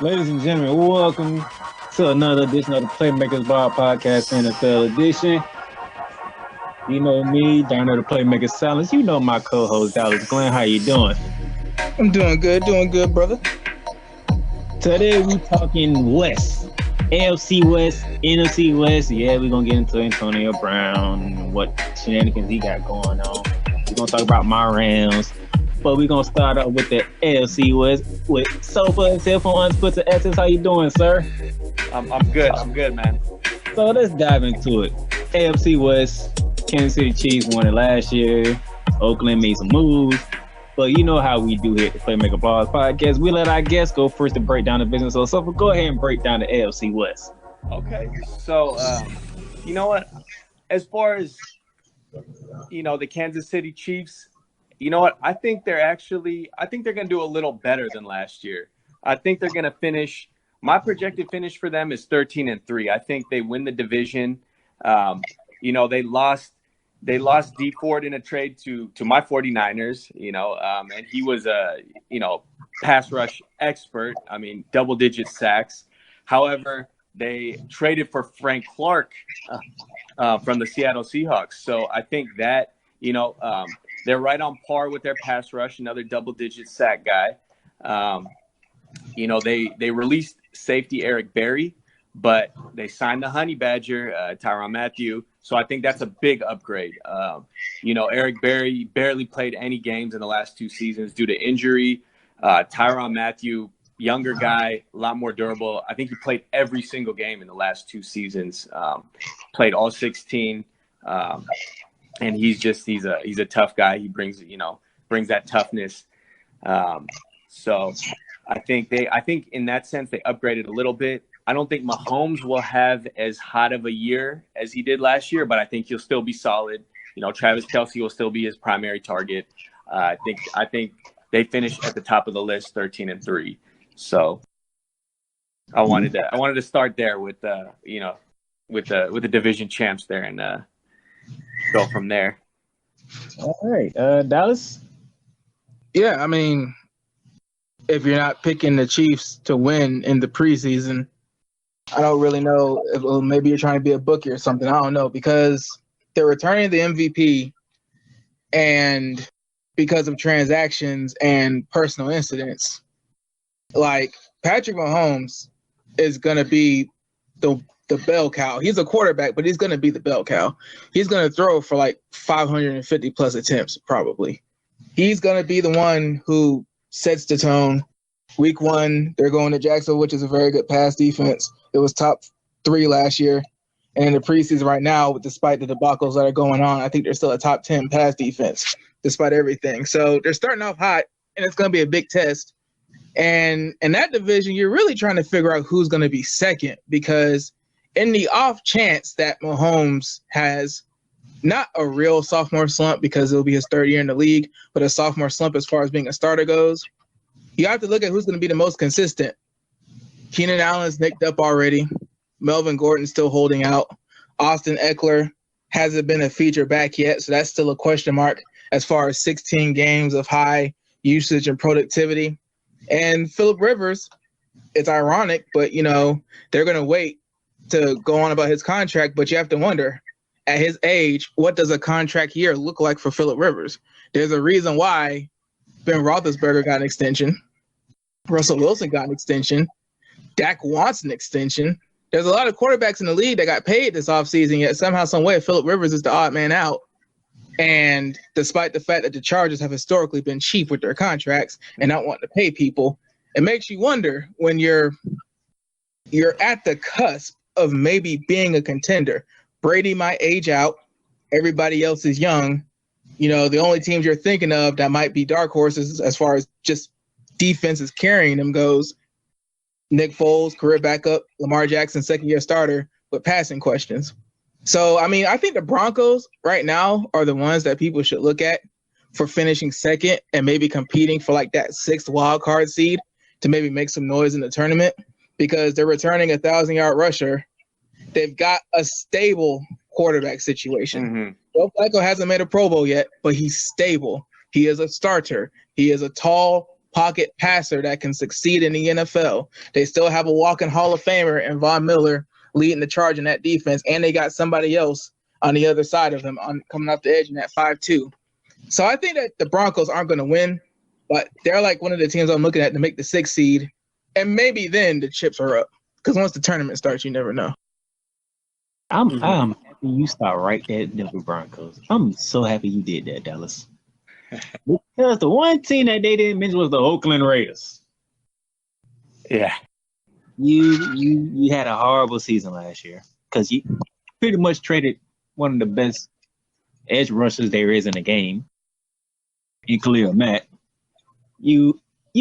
Ladies and gentlemen, welcome to another edition of the Playmakers Ball Podcast NFL edition. You know me, down there the Playmakers Silence. You know my co-host Dallas Glenn. How you doing? I'm doing good, brother. Today we talking West, AFC West, NFC West. Yeah, we're gonna get into Antonio Brown and what shenanigans he got going on. We're gonna talk about my Rams. But we're going to start off with the AFC West with Sofa himself on Unsplit Essence. How you doing, sir? I'm good, man. So let's dive into it. AFC West, Kansas City Chiefs won it last year. Oakland made some moves. But you know how we do here at the Playmaker Balls Podcast. We let our guests go first to break down the business. So Sofa, go ahead and break down the AFC West. Okay. So, you know what? As far as, the Kansas City Chiefs, you know what? I think they're going to do a little better than last year. I think they're going to finish. My projected finish for them is 13-3. I think they win the division. They lost D Ford in a trade to my 49ers, and he was a, pass rush expert. I mean, double digit sacks. However, they traded for Frank Clark from the Seattle Seahawks. So I think that, they're right on par with their pass rush, another double-digit sack guy. They released safety Eric Berry, but they signed the Honey Badger, Tyrann Mathieu. So I think that's a big upgrade. Eric Berry barely played any games in the last 2 seasons due to injury. Tyrann Mathieu, younger guy, a lot more durable. I think he played every single game in the last 2 seasons, played all 16. And he's a tough guy. He brings that toughness. So I think in that sense they upgraded a little bit. I don't think Mahomes will have as hot of a year as he did last year, but I think he'll still be solid. Travis Kelce will still be his primary target. I think they finished at the top of the list, 13-3. So I wanted to start there with the division champs there and go from there. All right, Dallas. Yeah, I mean, if you're not picking the Chiefs to win in the preseason, I don't really know. Maybe you're trying to be a bookie or something. I don't know, because they're returning the MVP, and because of transactions and personal incidents, like Patrick Mahomes is going to be the bell cow. He's a quarterback, but he's going to be the bell cow. He's going to throw for like 550 plus attempts, probably. He's going to be the one who sets the tone. Week 1, they're going to Jacksonville, which is a very good pass defense. It was top 3 last year. And in the preseason right now, despite the debacles that are going on, I think they're still a top 10 pass defense, despite everything. So they're starting off hot, and it's going to be a big test. And in that division, you're really trying to figure out who's going to be second, because in the off chance that Mahomes has not a real sophomore slump, because it'll be his 3rd year in the league, but a sophomore slump as far as being a starter goes, you have to look at who's going to be the most consistent. Keenan Allen's nicked up already. Melvin Gordon's still holding out. Austin Eckler hasn't been a feature back yet, so that's still a question mark as far as 16 games of high usage and productivity. And Phillip Rivers, it's ironic, but, they're going to wait to go on about his contract, but you have to wonder, at his age, what does a contract year look like for Phillip Rivers? There's a reason why Ben Roethlisberger got an extension. Russell Wilson got an extension. Dak wants an extension. There's a lot of quarterbacks in the league that got paid this offseason, yet somehow, some way, Phillip Rivers is the odd man out. And despite the fact that the Chargers have historically been cheap with their contracts and not wanting to pay people, it makes you wonder when you're at the cusp of maybe being a contender. Brady might age out. Everybody else is young. The only teams you're thinking of that might be dark horses as far as just defenses carrying them goes, Nick Foles, career backup, Lamar Jackson, 2nd-year starter with passing questions. So, I mean, I think the Broncos right now are the ones that people should look at for finishing second and maybe competing for like that 6th wild card seed to maybe make some noise in the tournament, because they're returning a 1,000-yard rusher. They've got a stable quarterback situation. Mm-hmm. Joe Flacco hasn't made a Pro Bowl yet, but he's stable. He is a starter. He is a tall, pocket passer that can succeed in the NFL. They still have a walking Hall of Famer and Von Miller leading the charge in that defense, and they got somebody else on the other side of him coming off the edge in that 5-2. So I think that the Broncos aren't going to win, but they're like one of the teams I'm looking at to make the 6th seed, and maybe then the chips are up. Because once the tournament starts, you never know. I'm happy you start right there at Denver Broncos. I'm so happy you did that, Dallas. Because the one team that they didn't mention was the Oakland Raiders. Yeah. You had a horrible season last year because you pretty much traded one of the best edge rushers there is in the game in Khalil Mack. You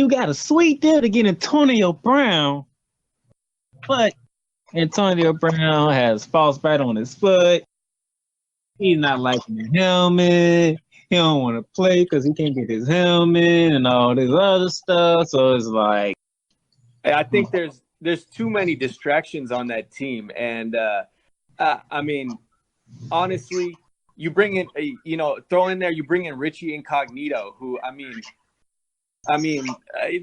got a sweet deal to get Antonio Brown, but Antonio Brown has frostbite on his foot. He's not liking the helmet. He don't want to play because he can't get his helmet and all this other stuff. So it's like, I think there's too many distractions on that team, and I mean, honestly, you bring in throw in there. You bring in Richie Incognito, who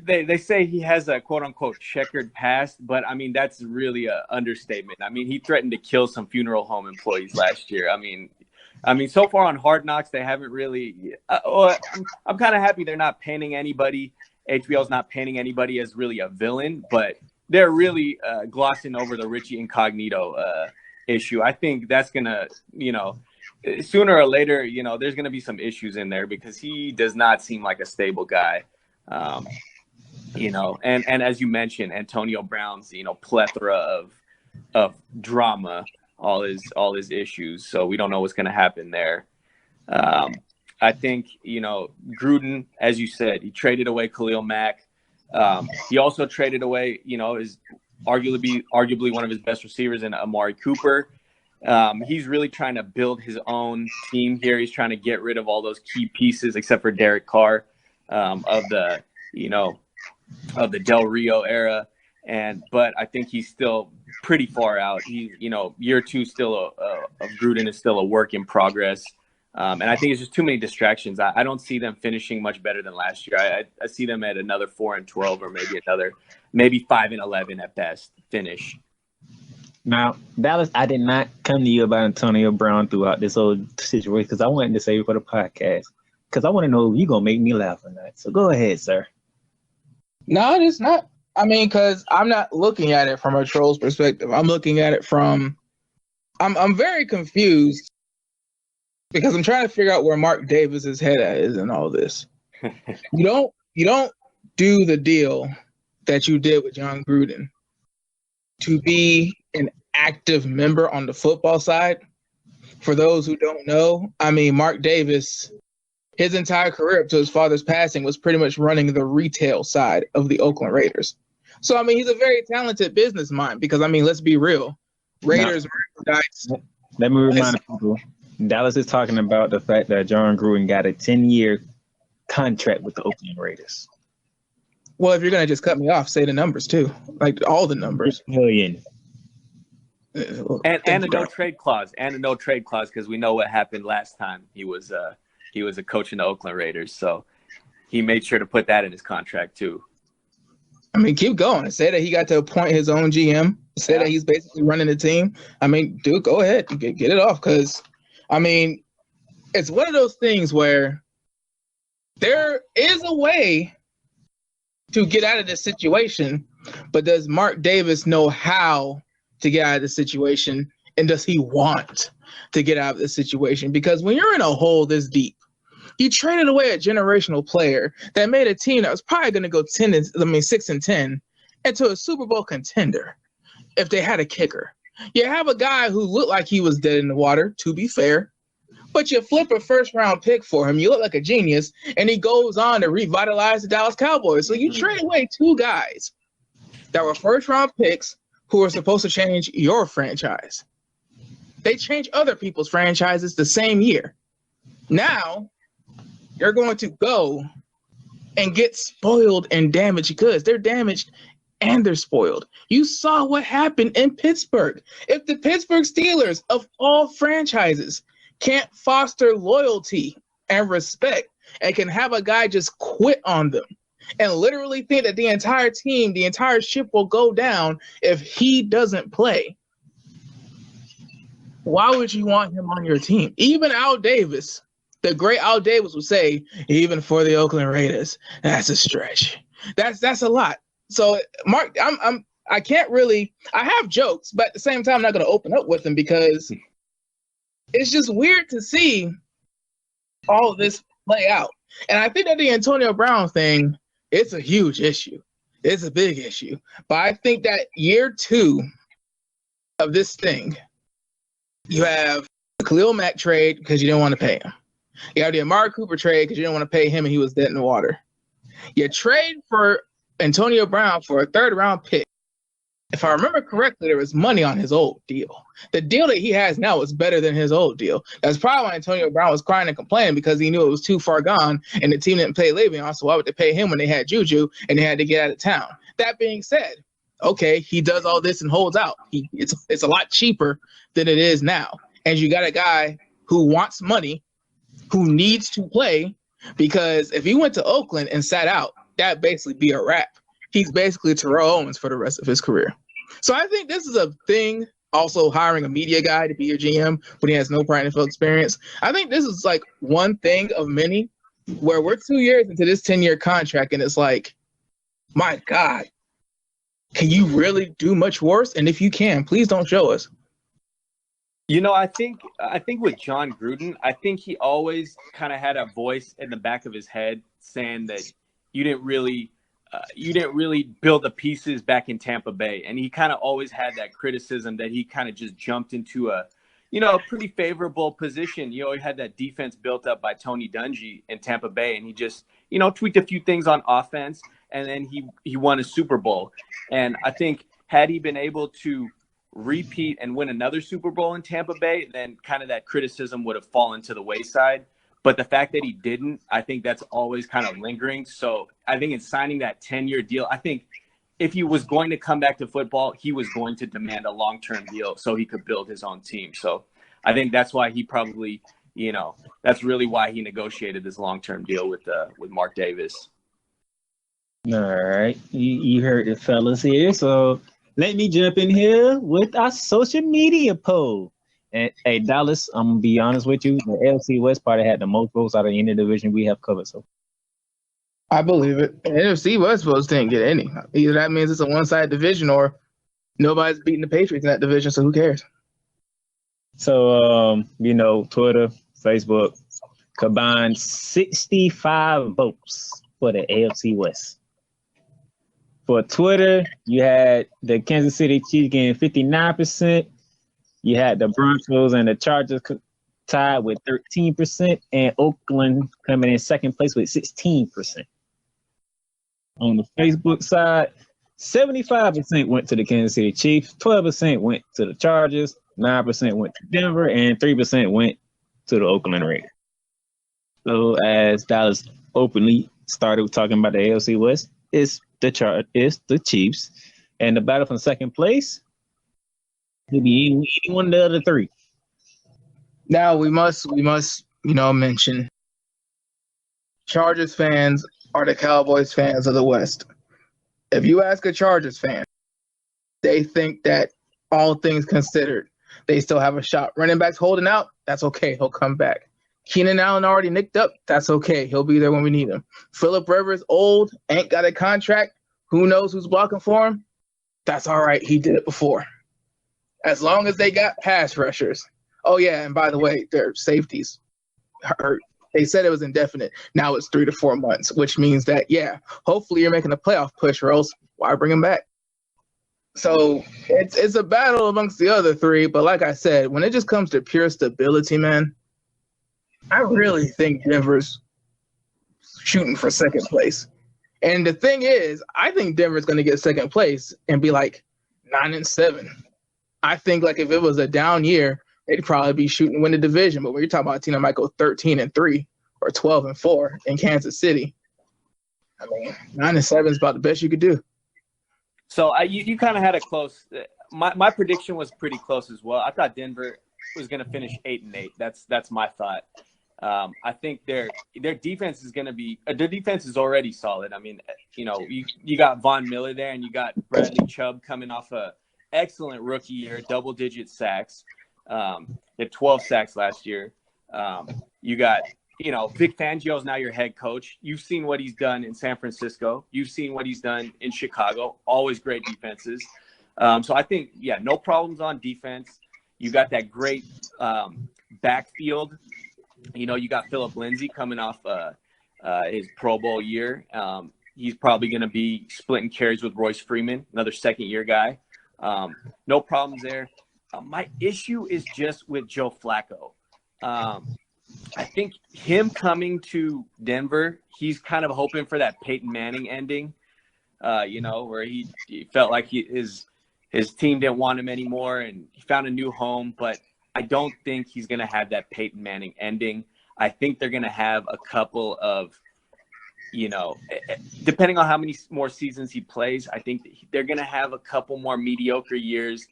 they say he has a quote unquote checkered past, but I mean that's really an understatement. I mean, he threatened to kill some funeral home employees last year. I mean, so far on Hard Knocks, they haven't really. I'm kind of happy they're not painting anybody. HBO's not painting anybody as really a villain, but they're really glossing over the Richie Incognito issue. I think that's gonna, sooner or later, there's gonna be some issues in there because he does not seem like a stable guy. And as you mentioned, Antonio Brown's, plethora of drama, all his issues. So we don't know what's going to happen there. I think, Gruden, as you said, he traded away Khalil Mack. He also traded away, is arguably one of his best receivers in Amari Cooper. He's really trying to build his own team here. He's trying to get rid of all those key pieces, except for Derek Carr, of the Del Rio era. But I think he's still pretty far out. Year two still of Gruden is still a work in progress. And I think it's just too many distractions. I don't see them finishing much better than last year. I see them at another 4-12 or maybe 5-11 at best finish. Now, Dallas, I did not come to you about Antonio Brown throughout this whole situation because I wanted to save it for the podcast because I want to know if you're going to make me laugh or not. So go ahead, sir. No, it's not. I mean, because I'm not looking at it from a troll's perspective. I'm looking at it from I'm very confused because I'm trying to figure out where Mark Davis's head is in all this. You don't do the deal that you did with John Gruden to be an active member on the football side. For those who don't know, I mean, Mark Davis, his entire career up to his father's passing was pretty much running the retail side of the Oakland Raiders. So, I mean, he's a very talented business mind because, I mean, let's be real. Raiders merchandise. Let me remind people, Dallas is talking about the fact that John Gruden got a 10-year contract with the Oakland Raiders. Well, if you're going to just cut me off, say the numbers too. Like all the numbers. $1 million. And a no trade clause. And a no trade clause because we know what happened last time he was a coach in the Oakland Raiders. So he made sure to put that in his contract too. I mean, keep going. Say that he got to appoint his own GM. Say that he's basically running the team. I mean, dude, go ahead. Get it off because, I mean, it's one of those things where there is a way to get out of this situation, but does Mark Davis know how to get out of the situation, and does he want to get out of this situation? Because when you're in a hole this deep, you traded away a generational player that made a team that was probably going to go 6-10 into a Super Bowl contender if they had a kicker. You have a guy who looked like he was dead in the water, to be fair, but you flip a first-round pick for him. You look like a genius, and he goes on to revitalize the Dallas Cowboys. So you trade away two guys that were first-round picks who were supposed to change your franchise. They change other people's franchises the same year. Now, you're going to go and get spoiled and damaged goods. They're damaged and they're spoiled. You saw what happened in Pittsburgh. If the Pittsburgh Steelers, of all franchises, can't foster loyalty and respect and can have a guy just quit on them and literally think that the entire team, the entire ship will go down if he doesn't play, why would you want him on your team? Even Al Davis, the great Al Davis would say, even for the Oakland Raiders, that's a stretch. That's a lot. So, Mark, I can't really – I have jokes, but at the same time, I'm not going to open up with them because it's just weird to see all of this play out. And I think that the Antonio Brown thing, it's a huge issue. It's a big issue. But I think that year 2 of this thing, you have the Khalil Mack trade because you didn't want to pay him. You have the Amari Cooper trade because you didn't want to pay him and he was dead in the water. You trade for Antonio Brown for a 3rd-round pick. If I remember correctly, there was money on his old deal. The deal that he has now is better than his old deal. That's probably why Antonio Brown was crying and complaining because he knew it was too far gone and the team didn't pay Le'Veon, so why would they pay him when they had Juju and they had to get out of town? That being said, okay, he does all this and holds out. It's a lot cheaper than it is now. And you got a guy who wants money, who needs to play, because if he went to Oakland and sat out, that'd basically be a wrap. He's basically Terrell Owens for the rest of his career. So I think this is a thing, also hiring a media guy to be your GM when he has no prior NFL experience. I think this is like one thing of many where we're 2 years into this 10-year contract and it's like, my God, can you really do much worse? And if you can, please don't show us. You know, I think with John Gruden, I think he always kind of had a voice in the back of his head saying that you didn't really build the pieces back in Tampa Bay. And he kind of always had that criticism that he kind of just jumped into a pretty favorable position. You know, he had that defense built up by Tony Dungy in Tampa Bay, and he just, tweaked a few things on offense, and then he won a Super Bowl. And I think had he been able to repeat and win another Super Bowl in Tampa Bay, then kind of that criticism would have fallen to the wayside. But the fact that he didn't, I think that's always kind of lingering. So I think in signing that 10-year deal, I think if he was going to come back to football, he was going to demand a long-term deal so he could build his own team. So I think that's why he probably, that's really why he negotiated this long-term deal with Mark Davis. All right. You heard it, fellas, here. So let me jump in here with our social media poll. And hey, Dallas, I'm gonna be honest with you. The AFC West probably had the most votes out of any division we have covered. So I believe it. The NFC West votes didn't get any. Either that means it's a one-sided division, or nobody's beating the Patriots in that division. So who cares? So Twitter, Facebook combined 65 votes for the AFC West. For Twitter, you had the Kansas City Chiefs getting 59%. You had the Broncos and the Chargers tied with 13%, and Oakland coming in second place with 16%. On the Facebook side, 75% went to the Kansas City Chiefs, 12% went to the Chargers, 9% went to Denver, and 3% went to the Oakland Raiders. So as Dallas openly started talking about the AFC West, it's the Chiefs, and the battle for second place could be any one of the other three. Now we must mention Chargers fans are the Cowboys fans of the West. If you ask a Chargers fan, they think that all things considered, they still have a shot. Running backs holding out, that's okay. He'll come back. Keenan Allen already nicked up, that's okay. He'll be there when we need him. Phillip Rivers, old, ain't got a contract. Who knows who's blocking for him? That's all right. He did it before. As long as they got pass rushers. Oh, yeah, and by the way, their safeties hurt. They said it was indefinite. Now it's 3 to 4 months, which means that, hopefully you're making a playoff push, or else why bring him back? So it's a battle amongst the other three, but like I said, when it just comes to pure stability, man, I really think Denver's shooting for second place. And the thing is, I think Denver's going to get second place and be like 9-7. I think like if it was a down year, they'd probably be shooting to win the division. But when you're talking about a team that might go 13-3 or 12-4 in Kansas City, I mean, 9-7 is about the best you could do. So you kind of had a close. My prediction was pretty close as well. I thought Denver was going to finish 8-8. That's my thought. I think their defense is going to be their defense is already solid. I mean, you got Von Miller there, and you got Bradley Chubb coming off a excellent rookie year, double-digit sacks. They had 12 sacks last year. You got Vic Fangio's now your head coach. You've seen what he's done in San Francisco. You've seen what he's done in Chicago. Always great defenses. So I think, no problems on defense. You got that great backfield. You got Phillip Lindsay coming off his Pro Bowl year. He's probably going to be splitting carries with Royce Freeman, another second-year guy. No problems there. My issue is just with Joe Flacco. I think him coming to Denver, he's kind of hoping for that Peyton Manning ending, where he felt like his team didn't want him anymore and he found a new home. But I don't think he's going to have that Peyton Manning ending. I think they're going to have a couple of, depending on how many more seasons he plays, I think they're going to have a couple more mediocre years.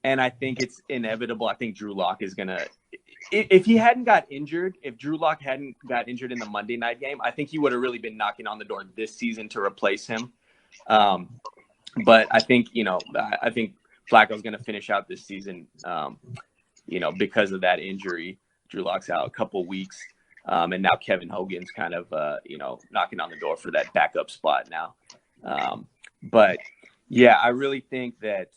And I think it's inevitable. I think Drew Lock is going to – if he hadn't got injured, if Drew Lock hadn't got injured in the Monday night game, I think he would have really been knocking on the door this season to replace him. But I think, I think Flacco's going to finish out this season, because of that injury. Drew Lock's out a couple weeks. And now Kevin Hogan's kind of, knocking on the door for that backup spot now. But, I really think that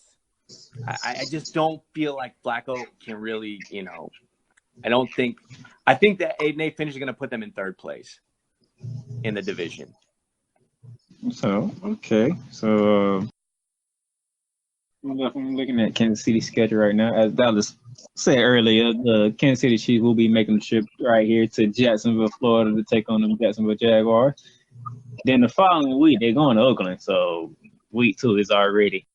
I just don't feel like Flacco can really, I think that 8-8 finish is going to put them in third place in the division. So, okay. So, I'm looking at Kansas City's schedule right now. As Dallas said earlier, the Kansas City Chiefs will be making the trip right here to Jacksonville, Florida to take on the Jacksonville Jaguars. Then the following week, they're going to Oakland. So, week 2 is already.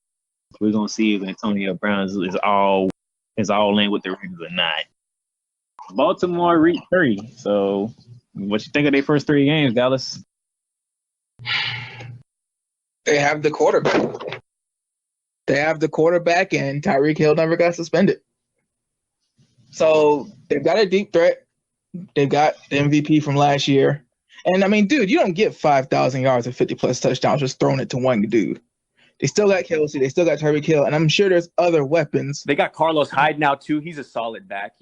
We're going to see if Antonio Brown is all in with the Ravens or not. Baltimore week 3. So, what you think of their first 3 games, Dallas? They have the quarterback. And Tyreek Hill never got suspended. So they've got a deep threat. They've got the MVP from last year. And, I mean, dude, you don't get 5,000 yards and 50-plus touchdowns just throwing it to one dude. They still got Kelsey. They still got Tyreek Hill. And I'm sure there's other weapons. They got Carlos Hyde now, too. He's a solid back.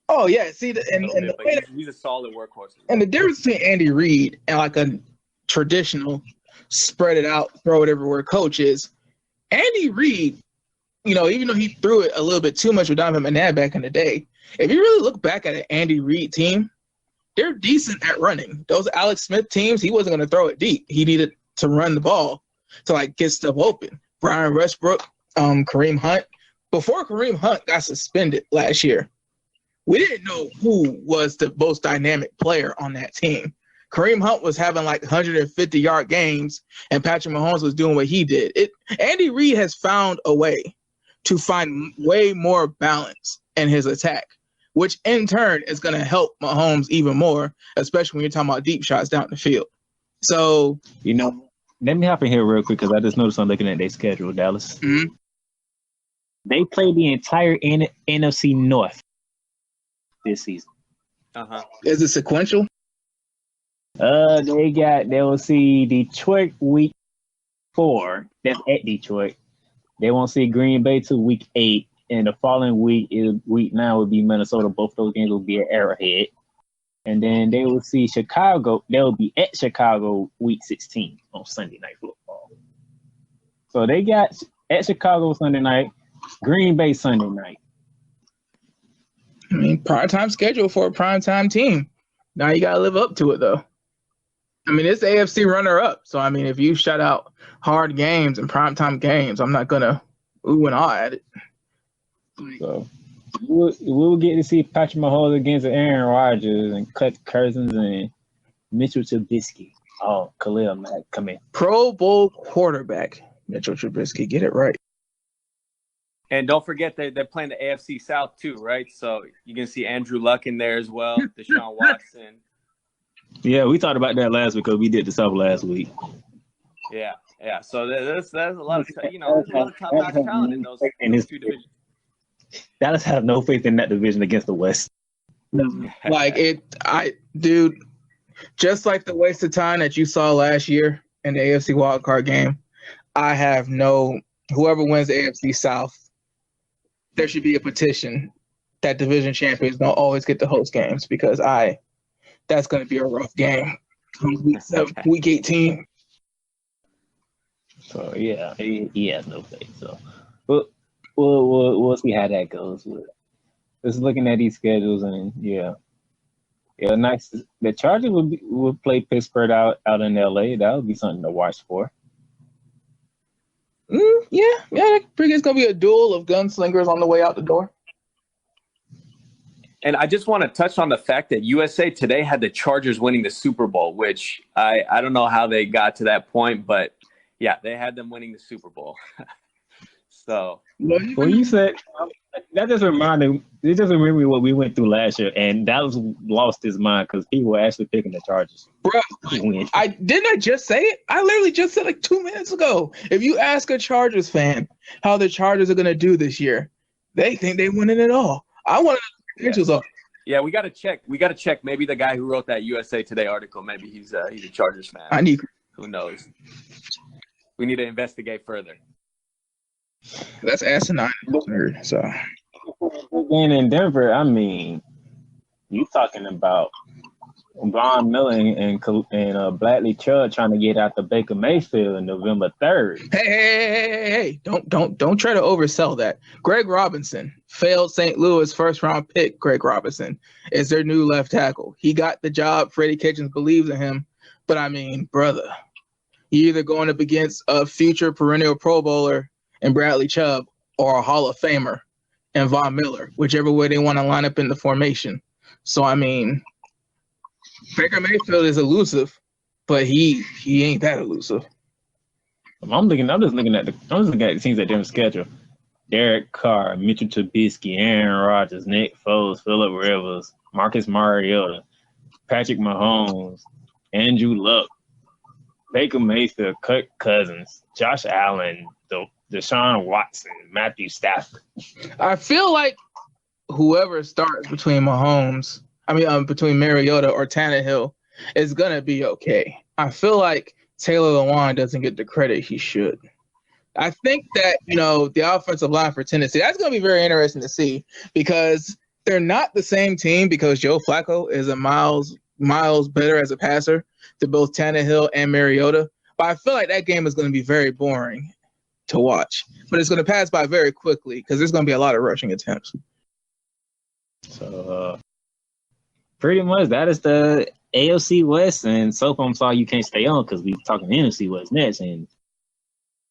Oh, yeah. See, he's a solid workhorse. And the difference between Andy Reid and like a traditional spread it out, throw it everywhere coach is Andy Reid, even though he threw it a little bit too much with Donovan McNabb back in the day, if you really look back at an Andy Reid team, they're decent at running. Those Alex Smith teams, he wasn't going to throw it deep. He needed to run the ball to get stuff open. Brian Westbrook, Kareem Hunt. Before Kareem Hunt got suspended last year, we didn't know who was the most dynamic player on that team. Kareem Hunt was having 150-yard games, and Patrick Mahomes was doing what he did. Andy Reid has found a way to find way more balance in his attack, which in turn is going to help Mahomes even more, especially when you're talking about deep shots down the field. So, let me hop in here real quick because I just noticed I'm looking at their schedule, Dallas. Mm-hmm. They played the entire NFC North this season. Uh-huh. Is it sequential? They will see Detroit week 4. That's at Detroit. They won't see Green Bay till week 8. And the following week week 9 will be Minnesota. Both those games will be at Arrowhead. And then they will see Chicago. They'll be at Chicago week 16 on Sunday Night Football. So they got at Chicago Sunday night, Green Bay Sunday night. I mean, primetime schedule for a primetime team. Now you got to live up to it, though. I mean, it's AFC runner-up. So, I mean, if you shut out hard games and primetime games, I'm not going to ooh and ah at it. So, we'll get to see Patrick Mahomes against Aaron Rodgers and Cut Cousins and Mitchell Trubisky. Oh, Khalil Mack, come in. Pro Bowl quarterback, Mitchell Trubisky. Get it right. And don't forget they're playing the AFC South too, right? So you can see Andrew Luck in there as well, Deshaun Watson. Yeah, we talked about that last week because we did the South last week. Yeah. So there's a lot of top-notch talent in those two divisions. Dallas have no faith in that division against the West. Dude, just like the waste of time that you saw last year in the AFC wildcard game, whoever wins the AFC South, there should be a petition that division champions don't always get to host games because that's going to be a rough game. Week 18. So yeah, he has no faith. So, we'll see how that goes. Just looking at these schedules, and yeah, nice. The Chargers will play Pittsburgh out in LA. That would be something to watch for. Yeah. I think it's gonna be a duel of gunslingers on the way out the door. And I just want to touch on the fact that USA Today had the Chargers winning the Super Bowl, which I don't know how they got to that point, but yeah, they had them winning the Super Bowl. So, well, you said that just reminded me what we went through last year, and that was lost his mind because people were actually picking the Chargers. Bro, I just say it. I literally just said like 2 minutes ago. If you ask a Chargers fan how the Chargers are gonna do this year, they think they winning it all. I want to know the Yeah, we got to check. Maybe the guy who wrote that USA Today article, maybe he's a Chargers fan. Who knows? We need to investigate further. That's asinine. So, and in Denver, I mean, you talking about Von Miller and Bradley Chubb trying to get out the Baker Mayfield on November 3rd. Hey! Don't try to oversell that. Greg Robinson, failed St. Louis first-round pick. Greg Robinson is their new left tackle. He got the job. Freddie Kitchens believes in him, but I mean, brother, you're either going up against a future perennial Pro Bowler and Bradley Chubb or a Hall of Famer and Von Miller, whichever way they want to line up in the formation. So I mean, Baker Mayfield is elusive, but he ain't that elusive. I'm just looking at the teams that didn't schedule. Derek Carr, Mitchell Trubisky, Aaron Rodgers, Nick Foles, Phillip Rivers, Marcus Mariota, Patrick Mahomes, Andrew Luck, Baker Mayfield, Kirk Cousins, Josh Allen, Deshaun Watson, Matthew Stafford. I feel like whoever starts between Mariota or Tannehill is going to be okay. I feel like Taylor Lewan doesn't get the credit he should. I think that, the offensive line for Tennessee, that's going to be very interesting to see because they're not the same team because Joe Flacco is a miles better as a passer to both Tannehill and Mariota. But I feel like that game is going to be very boring to watch. But it's going to pass by very quickly because there's going to be a lot of rushing attempts. So, pretty much that is the AFC West. And so far, I'm sorry you can't stay on because we're talking NFC West next. And,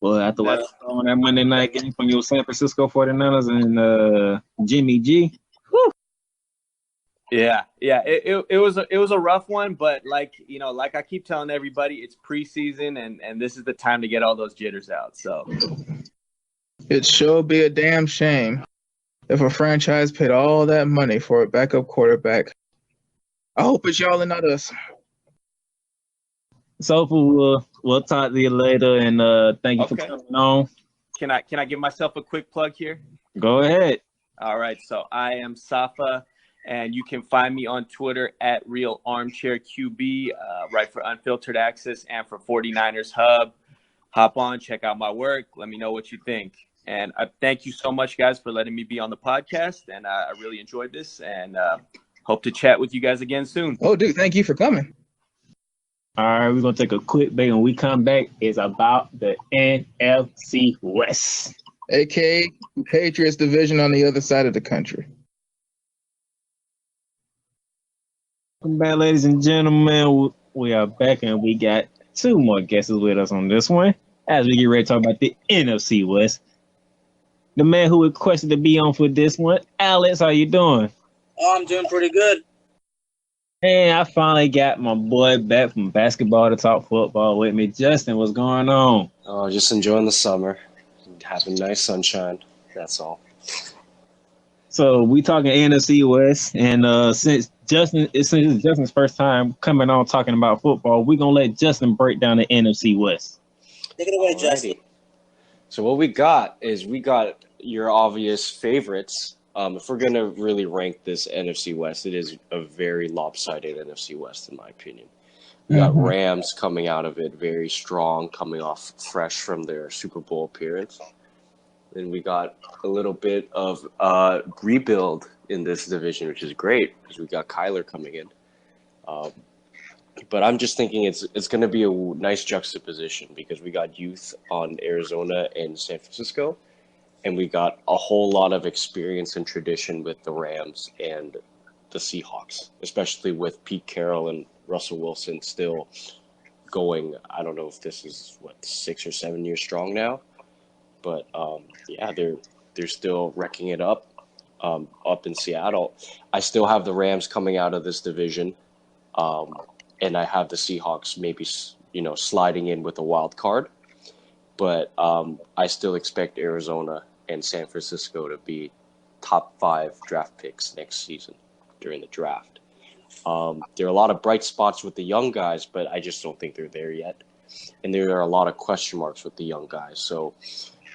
well, after on that Monday night game from your San Francisco 49ers and Jimmy G. Whew. Yeah. It was a rough one, but like I keep telling everybody, it's preseason and this is the time to get all those jitters out. So it sure be a damn shame if a franchise paid all that money for a backup quarterback. I hope it's y'all and not us. So we'll talk to you later, and thank you for coming on. Can I give myself a quick plug here? Go ahead. All right. So I am Safa. And you can find me on Twitter at RealArmchairQB, right for Unfiltered Access and for 49ers Hub. Hop on, check out my work. Let me know what you think. And I thank you so much, guys, for letting me be on the podcast. And I really enjoyed this and hope to chat with you guys again soon. Oh, dude, thank you for coming. All right, we're going to take a quick break. When we come back, it's about the NFC West. A.K.A. Patriots division on the other side of the country. Welcome back, ladies and gentlemen. We are back, and we got two more guests with us on this one as we get ready to talk about the NFC West. The man who requested to be on for this one, Alex, how you doing? Oh, I'm doing pretty good. And I finally got my boy back from basketball to talk football with me. Justin, what's going on? Oh, just enjoying the summer. Having nice sunshine. That's all. So we talking NFC West, and since it's Justin's first time coming on talking about football, we're gonna let Justin break down the NFC West. Take it away, Justin. So what we got is your obvious favorites If we're gonna really rank this NFC West, it is a very lopsided NFC West, in my opinion. We got Rams coming out of it very strong, coming off fresh from their Super Bowl appearance. Then we got a little bit of rebuild in this division, which is great because we got Kyler coming in. But I'm just thinking it's going to be a nice juxtaposition because we got youth on Arizona and San Francisco, and we got a whole lot of experience and tradition with the Rams and the Seahawks, especially with Pete Carroll and Russell Wilson still going. I don't know if this is 6 or 7 years strong now, but yeah, they're still wrecking it up in Seattle. I still have the Rams coming out of this division, and I have the Seahawks maybe sliding in with a wild card, but I still expect Arizona and San Francisco to be top 5 draft picks next season during the draft. There are a lot of bright spots with the young guys, but I just don't think they're there yet. And there are a lot of question marks with the young guys. So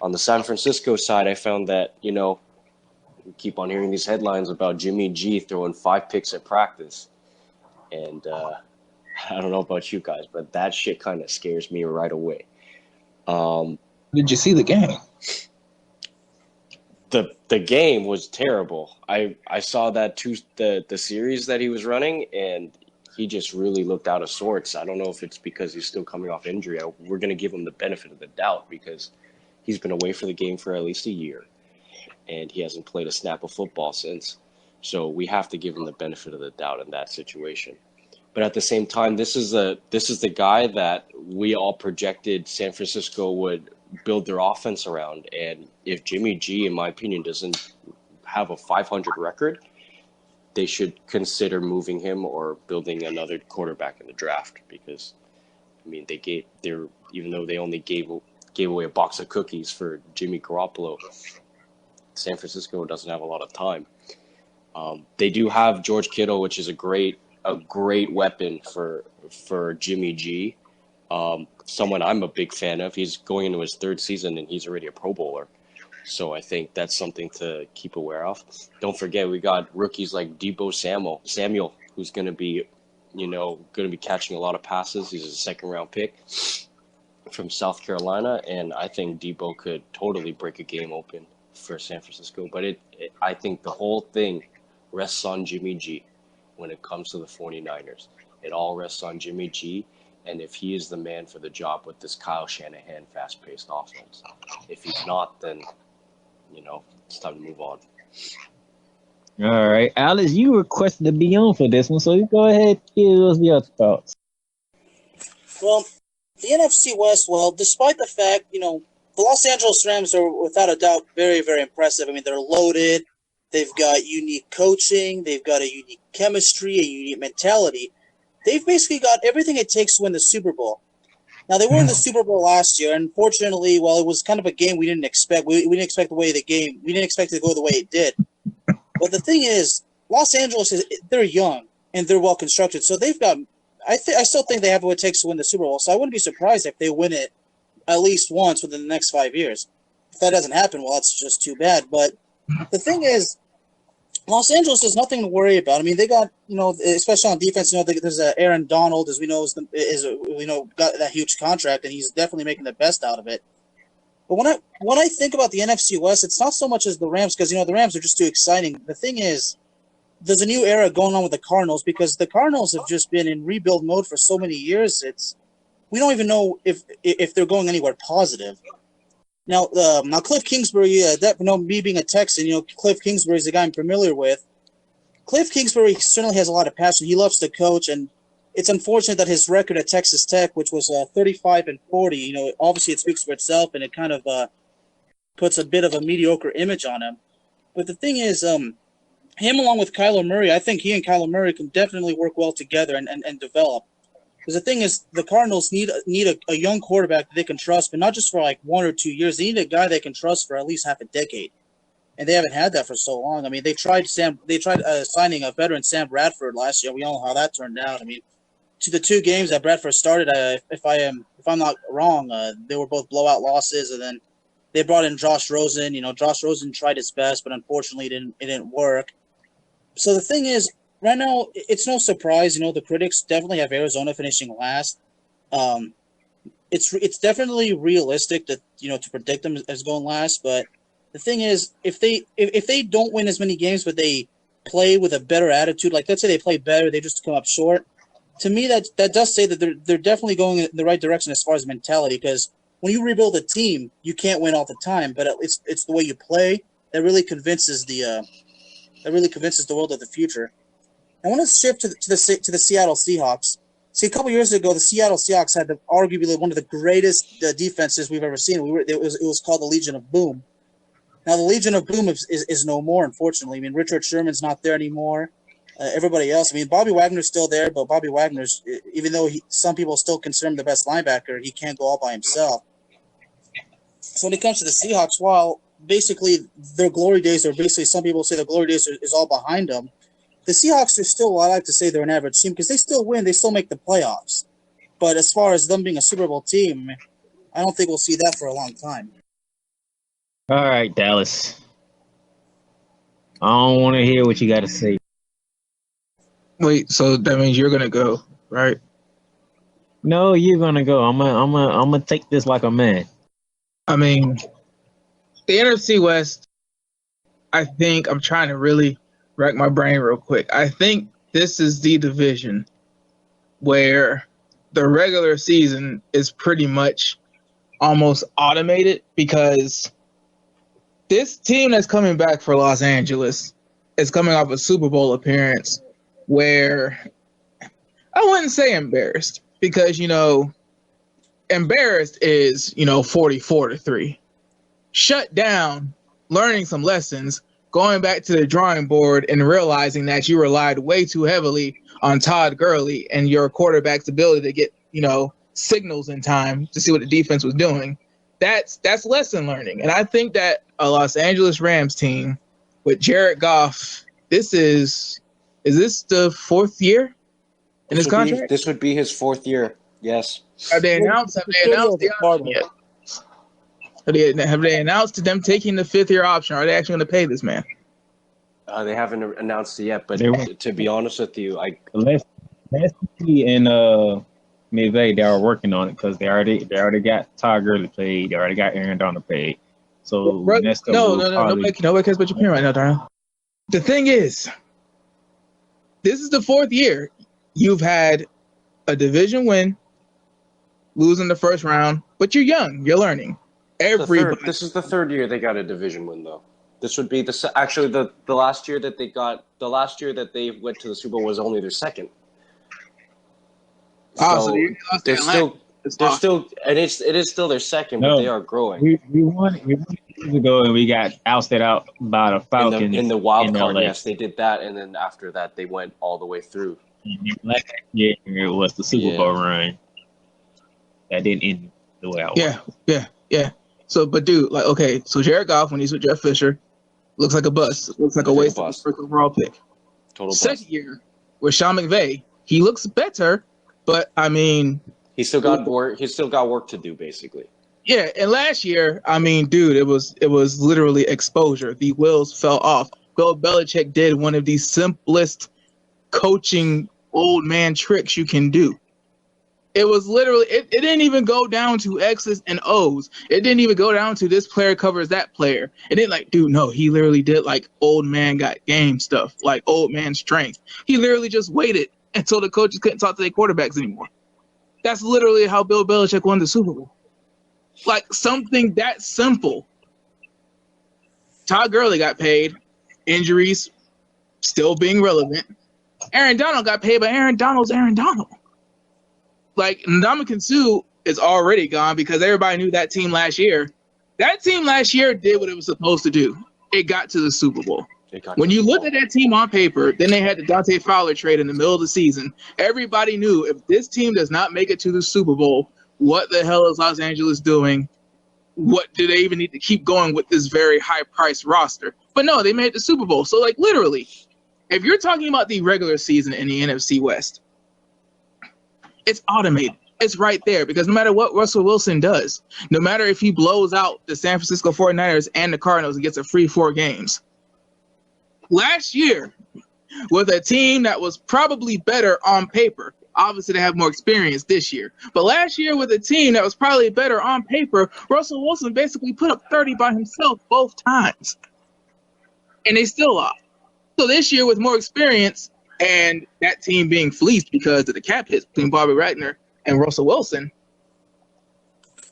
on the San Francisco side, I found that, we keep on hearing these headlines about Jimmy G throwing 5 picks at practice. And I don't know about you guys, but that shit kind of scares me right away. Did you see the game? The game was terrible. I saw that the series that he was running, and he just really looked out of sorts. I don't know if it's because he's still coming off injury. We're going to give him the benefit of the doubt because he's been away for the game for at least a year, and he hasn't played a snap of football since. So we have to give him the benefit of the doubt in that situation. But at the same time, this is the guy that we all projected San Francisco would build their offense around. And if Jimmy G, in my opinion, doesn't have a 500 record, they should consider moving him or building another quarterback in the draft. Because, even though they only gave away a box of cookies for Jimmy Garoppolo, San Francisco doesn't have a lot of time. They do have George Kittle, which is a great weapon for Jimmy G. Someone I'm a big fan of. He's going into his 3rd season and he's already a Pro Bowler. So I think that's something to keep aware of. Don't forget we got rookies like Deebo Samuel, who's going to be, catching a lot of passes. He's a 2nd-round pick from South Carolina, and I think Deebo could totally break a game open for San Francisco. But I think the whole thing rests on Jimmy G when it comes to the 49ers. It all rests on Jimmy G, and if he is the man for the job with this Kyle Shanahan fast-paced offense. If he's not, then, it's time to move on. All right. Alex, you requested to be on for this one, so you go ahead and give us your thoughts. Well, the NFC West, despite the fact, the Los Angeles Rams are without a doubt very, very impressive. They're loaded. They've got unique coaching. They've got a unique chemistry, a unique mentality. They've basically got everything it takes to win the Super Bowl. Now, they were in the Super Bowl last year. Unfortunately, it was kind of a game we didn't expect. We didn't expect we didn't expect it to go the way it did. But the thing is, Los Angeles, they're young and they're well constructed. So they've got, I still think they have what it takes to win the Super Bowl. So I wouldn't be surprised if they win it at least once within the next 5 years. If that doesn't happen, that's just too bad. But the thing is, Los Angeles has nothing to worry about. They got, especially on defense, there's Aaron Donald, as we know, got that huge contract, and he's definitely making the best out of it. But when I think about the NFC West, it's not so much as the Rams, because, the Rams are just too exciting. The thing is, there's a new era going on with the Cardinals, because the Cardinals have just been in rebuild mode for so many years. We don't even know if they're going anywhere positive. Now Cliff Kingsbury, me being a Texan, Cliff Kingsbury is the guy I'm familiar with. Cliff Kingsbury certainly has a lot of passion. He loves to coach, and it's unfortunate that his record at Texas Tech, which was 35-40, obviously it speaks for itself, and it kind of puts a bit of a mediocre image on him. But the thing is, him along with Kyler Murray, I think he and Kyler Murray can definitely work well together and develop. Because the thing is, the Cardinals need a young quarterback that they can trust, but not just for 1 or 2 years. They need a guy they can trust for at least half a decade, and they haven't had that for so long. They tried signing a veteran, Sam Bradford, last year. We all know how that turned out. To the 2 games that Bradford started, if I'm not wrong, they were both blowout losses, and then They brought in Josh Rosen. Josh Rosen tried his best, but unfortunately it didn't work. So the thing is, right now, it's no surprise. The critics definitely have Arizona finishing last. It's definitely realistic to predict them as going last. But the thing is, if they don't win as many games, but they play with a better attitude, like let's say they play better, they just come up short. To me, that does say that they're definitely going in the right direction as far as mentality. Because when you rebuild a team, you can't win all the time, but it's the way you play that really convinces the world of the future. I want to shift to the Seattle Seahawks. See, a couple years ago, the Seattle Seahawks had arguably one of the greatest defenses we've ever seen. It was called the Legion of Boom. Now, the Legion of Boom is no more, unfortunately. I mean, Richard Sherman's not there anymore. Everybody else, I mean, Bobby Wagner's still there, but Bobby Wagner's, even though some people still consider him the best linebacker, he can't go all by himself. So when it comes to the Seahawks, while basically their glory days, or basically some people say the glory days is all behind them, the Seahawks are still, I like to say, they're an average team because they still win. They still make the playoffs. But as far as them being a Super Bowl team, I don't think we'll see that for a long time. All right, Dallas. I don't want to hear what you got to say. Wait, so that means you're gonna go, right? No, you're gonna go. I'm gonna take this like a man. I mean, the NFC West, I think I'm trying to really rack my brain real quick. I think this is the division where the regular season is pretty much almost automated because this team that's coming back for Los Angeles is coming off a Super Bowl appearance where I wouldn't say embarrassed because, embarrassed is, 44-3. Shut down, learning some lessons, going back to the drawing board and realizing that you relied way too heavily on Todd Gurley and your quarterback's ability to get, signals in time to see what the defense was doing. That's lesson learning. And I think that a Los Angeles Rams team with Jared Goff, is this the fourth year in his contract? This would be his fourth year. Yes. Have they announced the option yet? Have they announced them taking the fifth-year option? Are they actually going to pay this man? They haven't announced it yet, but to be honest with you, Leslie and McVay, they are working on it because they already got Todd Gurley paid. They already got Aaron Donald paid. So nobody cares about your paying right now, darling. The thing is, this is the fourth year you've had a division win, losing the first round, but you're young, you're learning. This is the third year they got a division win, though. This would be the last year that they went to the Super Bowl was only their second. So it is still their second, but they are growing. We won years ago, and we got ousted out by the Falcons in the wild card. Yes, they did that, and then after that, they went all the way through. Last year it was the Super Bowl run that didn't end the way I wanted. Yeah. So, but dude, so Jared Goff, when he's with Jeff Fisher, looks like a bust. Looks like a waste of his first overall pick. Total Second bust. year with Sean McVay, he looks better, but I mean, he's still got work. He's still got work to do, basically. Yeah, and last year, I mean, dude, it was literally exposure. The wheels fell off. Bill Belichick did one of the simplest coaching old man tricks you can do. It was literally, it didn't even go down to X's and O's. It didn't even go down to this player covers that player. It didn't he literally did old man got game stuff, like old man strength. He literally just waited until the coaches couldn't talk to their quarterbacks anymore. That's literally how Bill Belichick won the Super Bowl. Something that simple. Todd Gurley got paid. Injuries still being relevant. Aaron Donald got paid, but Aaron Donald's Aaron Donald. Ndamukong Suh is already gone because everybody knew that team last year. That team last year did what it was supposed to do. It got to the Super Bowl. When you looked at that team on paper, then they had the Dante Fowler trade in the middle of the season. Everybody knew if this team does not make it to the Super Bowl, what the hell is Los Angeles doing? What do they even need to keep going with this very high-priced roster? But no, they made the Super Bowl. So, literally, if you're talking about the regular season in the NFC West, it's automated. it's right there because no matter what Russell Wilson does, no matter if he blows out the San Francisco 49ers and the Cardinals and gets a free 4 games, last year with a team that was probably better on paper, obviously they have more experience this year, but last year with a team that was probably better on paper, Russell Wilson basically put up 30 by himself both times, and they still lost. So this year with more experience and that team being fleeced because of the cap hits between Bobby Wagner and Russell Wilson,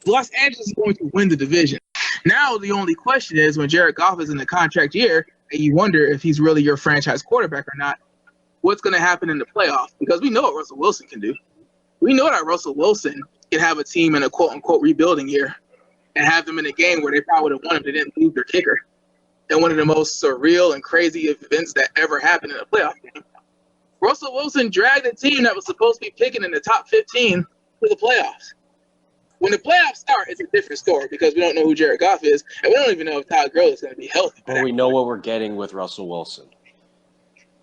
Los Angeles is going to win the division. Now the only question is when Jared Goff is in the contract year and you wonder if he's really your franchise quarterback or not, what's going to happen in the playoffs? Because we know what Russell Wilson can do. We know that Russell Wilson can have a team in a quote-unquote rebuilding year and have them in a game where they probably would have won if they didn't lose their kicker. And one of the most surreal and crazy events that ever happened in a playoff game. Russell Wilson dragged a team that was supposed to be picking in the top 15 to the playoffs. When the playoffs start, it's a different story because we don't know who Jared Goff is, and we don't even know if Todd Gurley is going to be healthy. But we know what we're getting with Russell Wilson.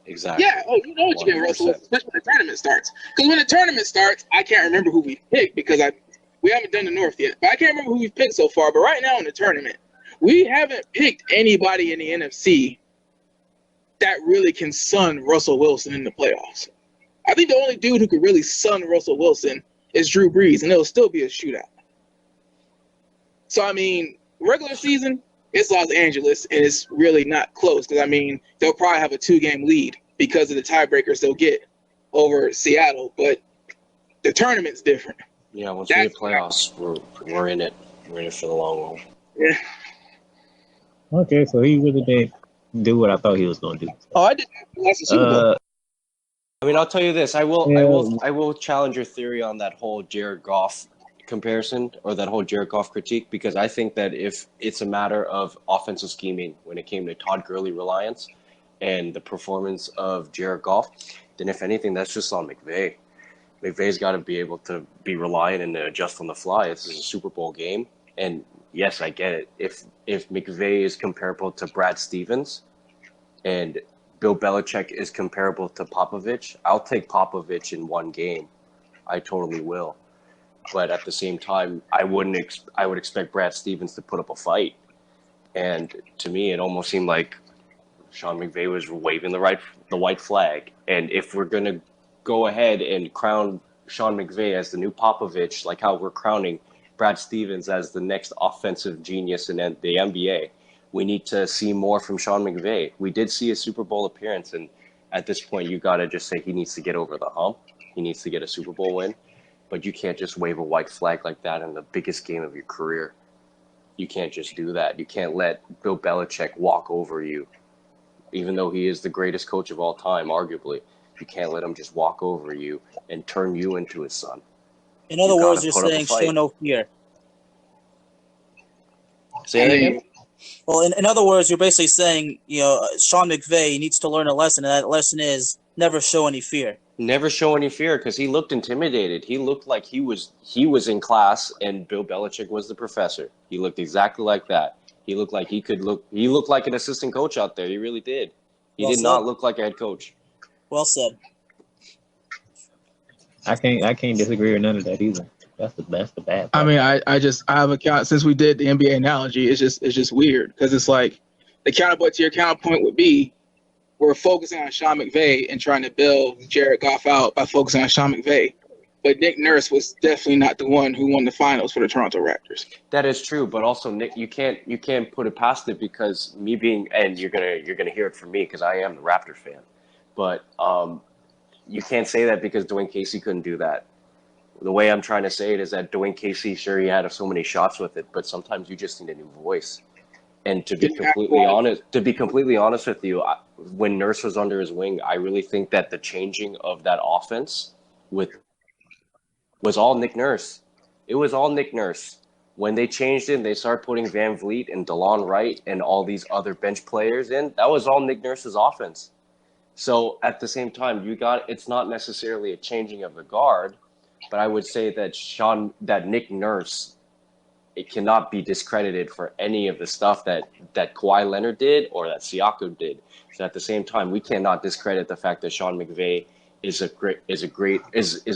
Exactly. Yeah, you know what you get, Russell Wilson, especially when the tournament starts. Because when the tournament starts, I can't remember who we picked because we haven't done the North yet. But I can't remember who we've picked so far. But right now in the tournament, we haven't picked anybody in the NFC that really can sun Russell Wilson in the playoffs. I think the only dude who could really sun Russell Wilson is Drew Brees, and it'll still be a shootout. So, I mean, regular season, it's Los Angeles, and it's really not close because, I mean, they'll probably have a 2-game lead because of the tiebreakers they'll get over Seattle, but the tournament's different. Yeah, once we get playoffs, we're in it. We're in it for the long haul. Yeah. Okay, so he really did do what I thought he was going to do. Oh, I did. That's the Super Bowl. I mean, I'll tell you this. I will challenge your theory on that whole Jared Goff comparison or that whole Jared Goff critique because I think that if it's a matter of offensive scheming when it came to Todd Gurley reliance and the performance of Jared Goff, then if anything, that's just on McVay. McVay's got to be able to be reliant and adjust on the fly. This is a Super Bowl game, and yes, I get it. If McVay is comparable to Brad Stevens and Bill Belichick is comparable to Popovich, I'll take Popovich in one game. I totally will. But at the same time, I would expect Brad Stevens to put up a fight. And to me, it almost seemed like Sean McVay was waving the white flag. And if we're going to go ahead and crown Sean McVay as the new Popovich, like how we're crowning Brad Stevens as the next offensive genius in the NBA, we need to see more from Sean McVay. We did see a Super Bowl appearance, and at this point, you got to just say he needs to get over the hump. He needs to get a Super Bowl win. But you can't just wave a white flag like that in the biggest game of your career. You can't just do that. You can't let Bill Belichick walk over you, even though he is the greatest coach of all time, arguably. You can't let him just walk over you and turn you into his son. In other words, you're saying show no fear. Say that again? Well, in other words, you're basically saying, Sean McVay needs to learn a lesson, and that lesson is never show any fear. Never show any fear because he looked intimidated. He looked like he was in class and Bill Belichick was the professor. He looked exactly like that. He looked like he looked like an assistant coach out there. He really did. He did not look like a head coach. Well said. I can't disagree with none of that either. That's the bad part. I mean, I have a count since we did the NBA analogy. It's just weird because it's like the counterpoint to your counterpoint would be we're focusing on Sean McVay and trying to build Jared Goff out by focusing on Sean McVay. But Nick Nurse was definitely not the one who won the finals for the Toronto Raptors. That is true, but also Nick, you can't put it past it because me being, and you're gonna hear it from me because I am the Raptor fan, but you can't say that because Dwayne Casey couldn't do that. The way I'm trying to say it is that Dwayne Casey, sure, he had so many shots with it, but sometimes you just need a new voice. And to be completely honest with you, when Nurse was under his wing, I really think that the changing of that offense was all Nick Nurse. It was all Nick Nurse. When they changed it, they started putting Van Vliet and DeLon Wright and all these other bench players in. That was all Nick Nurse's offense. So at the same time, it's not necessarily a changing of the guard, but I would say that Nick Nurse, it cannot be discredited for any of the stuff that Kawhi Leonard did or that Siakam did. So at the same time, we cannot discredit the fact that Sean McVay is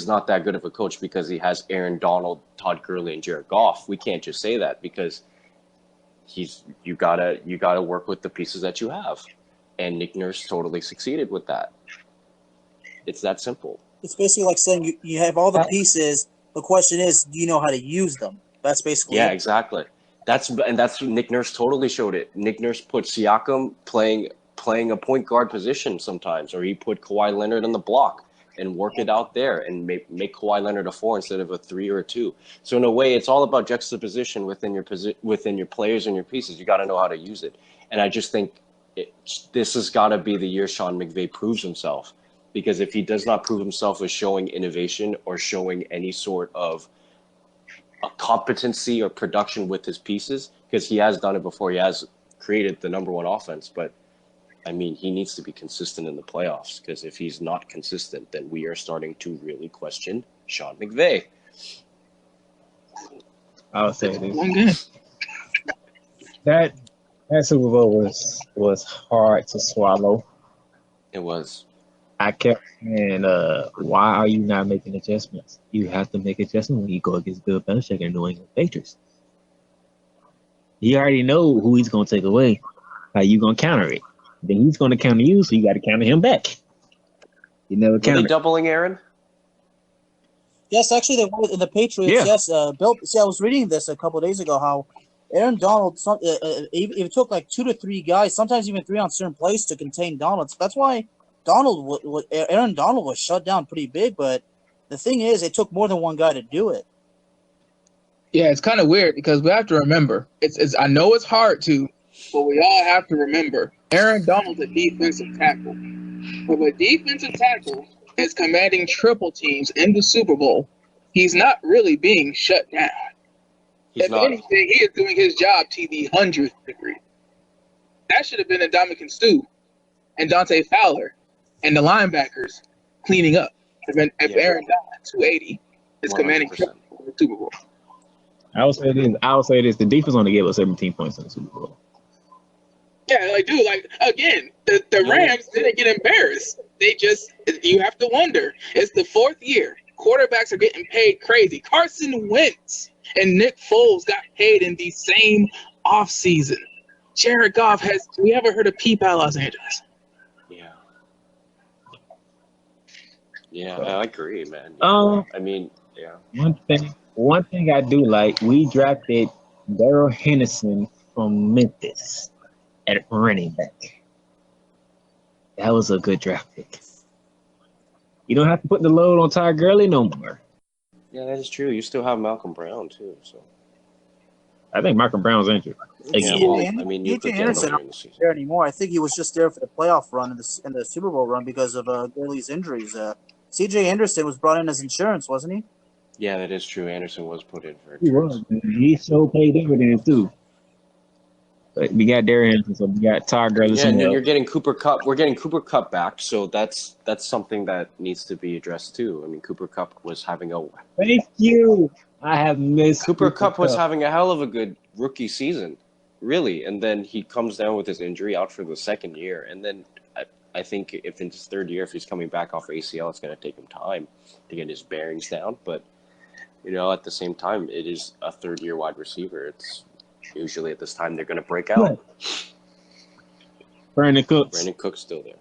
not that good of a coach because he has Aaron Donald, Todd Gurley, and Jared Goff. We can't just say that because you gotta work with the pieces that you have, and Nick Nurse totally succeeded with that. It's that simple. It's basically like saying you have all the pieces. The question is, do you know how to use them? That's basically it. Exactly. That's Nick Nurse totally showed it. Nick Nurse put Siakam playing a point guard position sometimes, or he put Kawhi Leonard on the block and work it out there and make Kawhi Leonard a 4 instead of a 3 or a 2. So in a way, it's all about juxtaposition within your players and your pieces. You got to know how to use it. And I just think this has got to be the year Sean McVay proves himself, because if he does not prove himself as showing innovation or showing any sort of a competency or production with his pieces, because he has done it before. He has created the number one offense, but I mean, he needs to be consistent in the playoffs, because if he's not consistent, then we are starting to really question Sean McVay. I'll say this. That Super Bowl was hard to swallow. It was. I kept saying, why are you not making adjustments? You have to make adjustments when you go against Bill Belichick and New England Patriots. You already know who he's going to take away. How you going to counter it? Then he's going to counter you, so you got to counter him back. You never counter. Are they doubling Aaron? Yes, actually, they were in the Patriots. Yeah. Yes, Bill. See, I was reading this a couple of days ago. How Aaron Donald, it took like 2 to 3 guys, sometimes even 3 on certain plays to contain Donald. So that's why Aaron Donald was shut down pretty big. But the thing is, it took more than one guy to do it. Yeah, it's kind of weird because we have to remember. It's I know it's hard to, but we all have to remember. Aaron Donald's a defensive tackle. If a defensive tackle is commanding triple teams in the Super Bowl, he's not really being shut down. If anything, he is doing his job to the 100th degree. That should have been Ndamukong Suh and Dante Fowler and the linebackers cleaning up. If Aaron Donald, 280, is 100%. Commanding triple in the Super Bowl. I will say this. The defense only gave us 17 points in the Super Bowl. Yeah, again, the Rams didn't get embarrassed. You have to wonder. It's the 4th year. Quarterbacks are getting paid crazy. Carson Wentz and Nick Foles got paid in the same offseason. Jared Goff we ever heard of Peep out Los Angeles? Yeah, I agree, man. I mean, yeah. One thing I do like, we drafted Darrell Henderson from Memphis at running back. That was a good draft pick. You don't have to put the load on Todd Gurley no more. Yeah, that is true. You still have Malcolm Brown too, so. I think Malcolm Brown's injured. Yeah, well, I mean, you could get him not there anymore. I think he was just there for the playoff run and the Super Bowl run because of Gurley's injuries. C.J. Anderson was brought in as insurance, wasn't he? Yeah, that is true. Anderson was put in for insurance. He so paid dividends too. But we got Darren Henderson, so we got Todd Gurley. Yeah, and then you're getting Cooper Kupp. We're getting Cooper Kupp back, so that's something that needs to be addressed too. I mean, Cooper Kupp was having a. Thank you. I have missed. Cooper Kupp was having a hell of a good rookie season, really, and then he comes down with his injury out for the 2nd year, and then I think if in his 3rd year, if he's coming back off ACL, it's going to take him time to get his bearings down. But at the same time, it is a 3rd-year wide receiver. It's usually at this time they're going to break out. Brandon Cooks still there.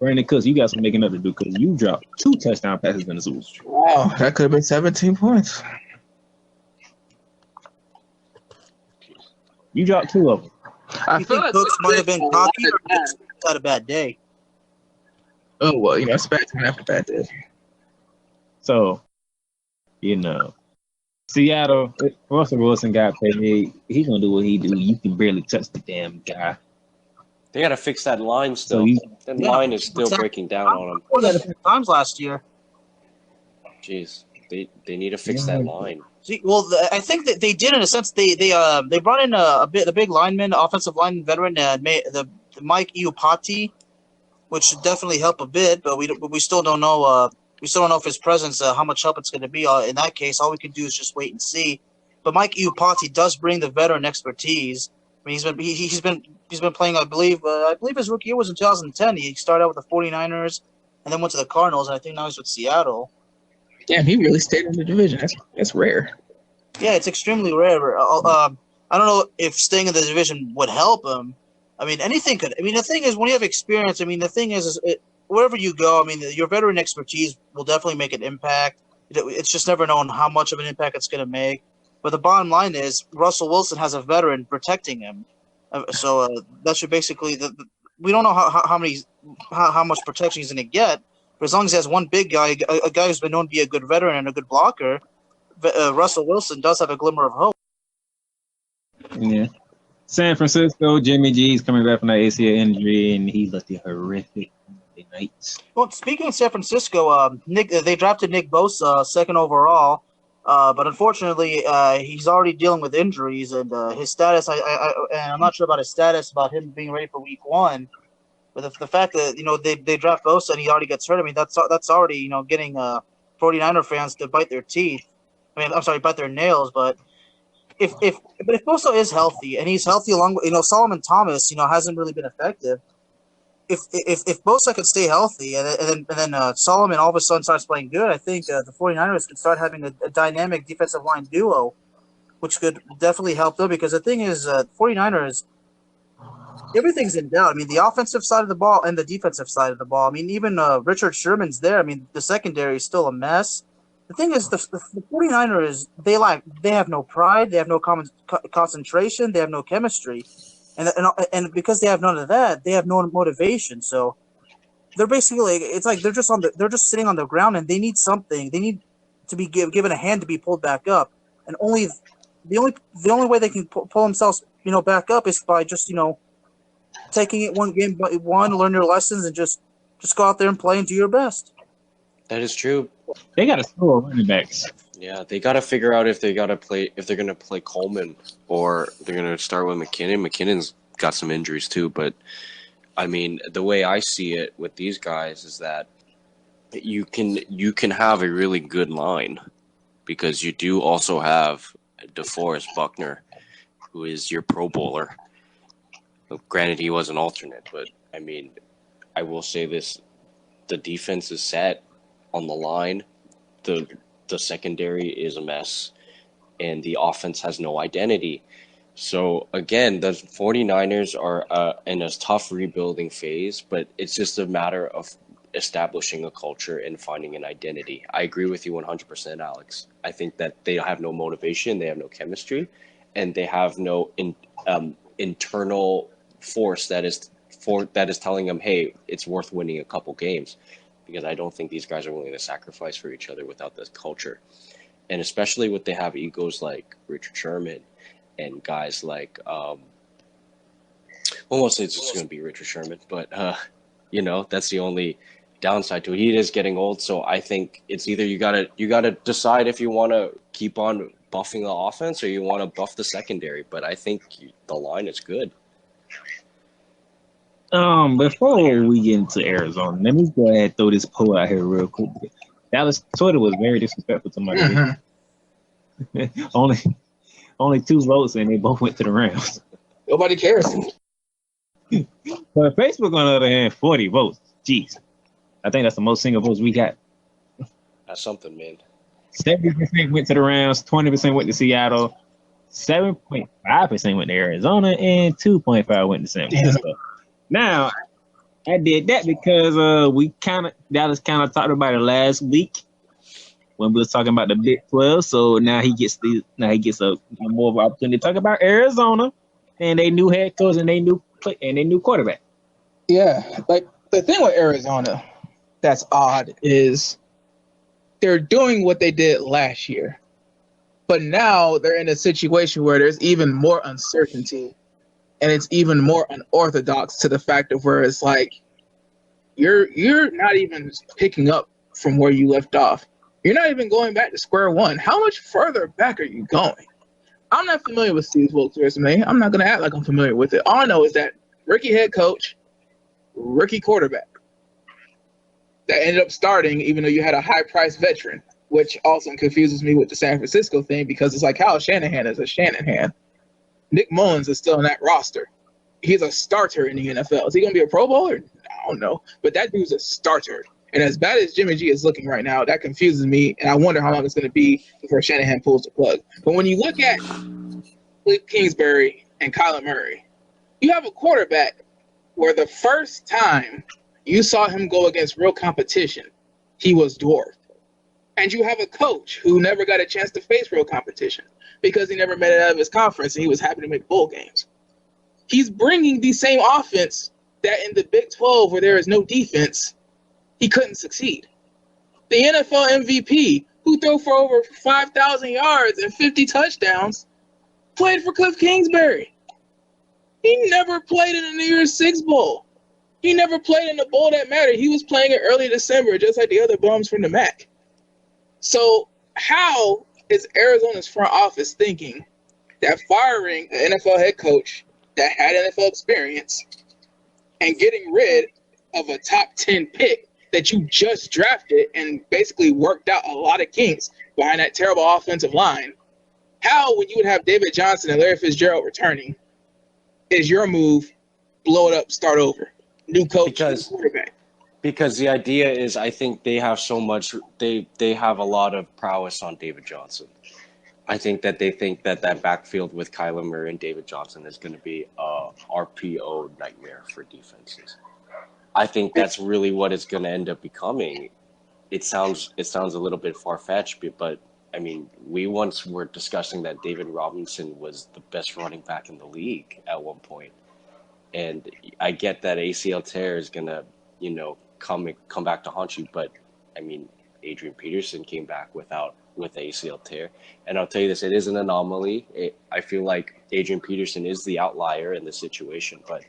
Brandon Cooks, you got some making up to do because you dropped 2 touchdown passes in the Super Bowl. Wow, that could have been 17 points. You dropped 2 of them. I feel like Cooks might have been cocky or just had a bad day. Oh, well, it's bad to have a bad day. So, Seattle, Russell Wilson got paid. He's going to do what he do. You can barely touch the damn guy. They got to fix that line still. That line is still breaking down on him. That a few times last year. Jeez, they need to fix that line. See, well, I think that they did in a sense. They brought in the big lineman, offensive line veteran, the Mike Iupati, which should definitely help a bit. But we still don't know. We still don't know if his presence, how much help it's going to be. In that case, all we can do is just wait and see. But Mike Iupati does bring the veteran expertise. I mean, he's been playing. I believe his rookie year was in 2010. He started out with the 49ers, and then went to the Cardinals, and I think now he's with Seattle. Damn, he really stayed in the division. That's rare. Yeah, it's extremely rare. I don't know if staying in the division would help him. I mean, anything could. I mean, the thing is, when you have experience, I mean, the thing is wherever you go, I mean, your veteran expertise will definitely make an impact. It's just never known how much of an impact it's going to make. But the bottom line is, Russell Wilson has a veteran protecting him, so that should basically. We don't know how much protection he's going to get, but as long as he has one big guy, a guy who's been known to be a good veteran and a good blocker, Russell Wilson does have a glimmer of hope. Yeah. San Francisco, Jimmy G's coming back from that ACL injury, and he looked horrific nights. Well, speaking of San Francisco, they drafted Nick Bosa second overall, but unfortunately, he's already dealing with injuries, and his status. I'm not sure about his status, about him being ready for Week 1. But the fact that they draft Bosa and he already gets hurt, I mean that's already getting 49er fans to bite their teeth. I mean, I'm sorry, bite their nails, but. If Bosa is healthy and he's healthy along with Solomon Thomas hasn't really been effective. If Bosa could stay healthy and then Solomon all of a sudden starts playing good, I think the 49ers could start having a dynamic defensive line duo, which could definitely help them, because the thing is 49ers, everything's in doubt. I mean, the offensive side of the ball and the defensive side of the ball. I mean, even Richard Sherman's there. I mean, the secondary is still a mess. The thing is, the 49ers, they have no pride, they have no concentration, they have no chemistry, and because they have none of that, they have no motivation. So they're basically it's like they're just sitting on the ground, and they need something. They need to be given a hand to be pulled back up, and the only way they can pull themselves back up is by just taking it one game by one, learn your lessons, and just go out there and play and do your best. That is true. They got to score running backs. Yeah, they got to figure out if they're going to play Coleman or they're going to start with McKinnon. McKinnon's got some injuries too, but I mean, the way I see it with these guys is that you can have a really good line, because you do also have DeForest Buckner, who is your Pro Bowler. Granted, he was an alternate, but I mean, I will say this: the defense is set. On the line, the secondary is a mess, and the offense has no identity. So again, the 49ers are in a tough rebuilding phase, but it's just a matter of establishing a culture and finding an identity. I agree with you 100%, Alex. I think that they have no motivation, they have no chemistry, and they have no internal force that is telling them, hey, it's worth winning a couple games. Because I don't think these guys are willing to sacrifice for each other without this culture. And especially when they have egos like Richard Sherman and guys like, mostly it's just going to be Richard Sherman. But, that's the only downside to it. He is getting old, so I think it's either you gotta decide if you want to keep on buffing the offense or you want to buff the secondary. But I think the line is good. Before we get into Arizona, let me go ahead and throw this poll out here real quick. Dallas Twitter was very disrespectful to my only 2 votes, and they both went to the Rams. Nobody cares. But Facebook, on the other hand, 40 votes. Jeez, I think that's the most single votes we got. That's something, man. 70% went to the Rams, 20% went to Seattle, 7.5% went to Arizona, and 2.5% went to San Francisco. Now, I did that because Dallas kind of talked about it last week when we was talking about the Big 12. So now he gets a more of an opportunity to talk about Arizona and they new head coach and they new quarterback. Yeah, like the thing with Arizona that's odd is they're doing what they did last year, but now they're in a situation where there's even more uncertainty. And it's even more unorthodox to the fact of where it's like you're not even picking up from where you left off. You're not even going back to square one. How much further back are you going? I'm not familiar with Steve Wilkes' resume. I'm not going to act like I'm familiar with it. All I know is that rookie head coach, rookie quarterback that ended up starting even though you had a high-priced veteran, which also confuses me with the San Francisco thing because it's like Kyle Shanahan is a Shanahan. Nick Mullins is still on that roster. He's a starter in the NFL. Is he going to be a Pro Bowler? I don't know. But that dude's a starter. And as bad as Jimmy G is looking right now, that confuses me, and I wonder how long it's going to be before Shanahan pulls the plug. But when you look at Kingsbury and Kyler Murray, you have a quarterback where the first time you saw him go against real competition, he was dwarfed. And you have a coach who never got a chance to face real competition because he never made it out of his conference and he was happy to make bowl games. He's bringing the same offense that in the Big 12, where there is no defense, he couldn't succeed. The NFL MVP, who threw for over 5,000 yards and 50 touchdowns, played for Cliff Kingsbury. He never played in a New Year's Six Bowl. He never played in a bowl that mattered. He was playing in early December, just like the other bums from the MAC. So how is Arizona's front office thinking that firing an NFL head coach that had NFL experience and getting rid of a top 10 pick that you just drafted and basically worked out a lot of kinks behind that terrible offensive line, how, when you would have David Johnson and Larry Fitzgerald returning, is your move blow it up, start over? New coach, new quarterback. Because the idea is, I think they have so much, they have a lot of prowess on David Johnson. I think that they think that backfield with Kyler Murray and David Johnson is going to be a RPO nightmare for defenses. I think that's really what it's going to end up becoming. It sounds a little bit far-fetched, but I mean, we once were discussing that David Robinson was the best running back in the league at one point. And I get that ACL tear is going to, come back to haunt you, but I mean, Adrian Peterson came back with ACL tear, and I'll tell you this: it is an anomaly. I feel like Adrian Peterson is the outlier in this situation, but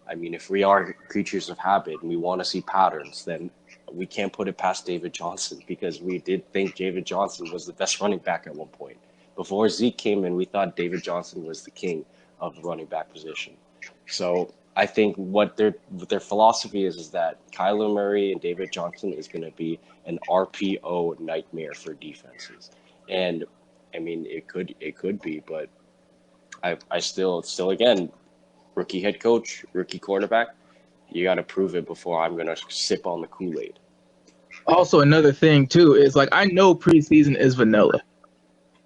I mean, if we are creatures of habit and we want to see patterns, then we can't put it past David Johnson, because we did think David Johnson was the best running back at one point. Before Zeke came in, we thought David Johnson was the king of the running back position. So I think what their philosophy is that Kyler Murray and David Johnson is going to be an RPO nightmare for defenses. And I mean, it could be, but I still again, rookie head coach, rookie quarterback, you got to prove it before I'm going to sip on the Kool-Aid. Also, another thing too is, like, I know preseason is vanilla,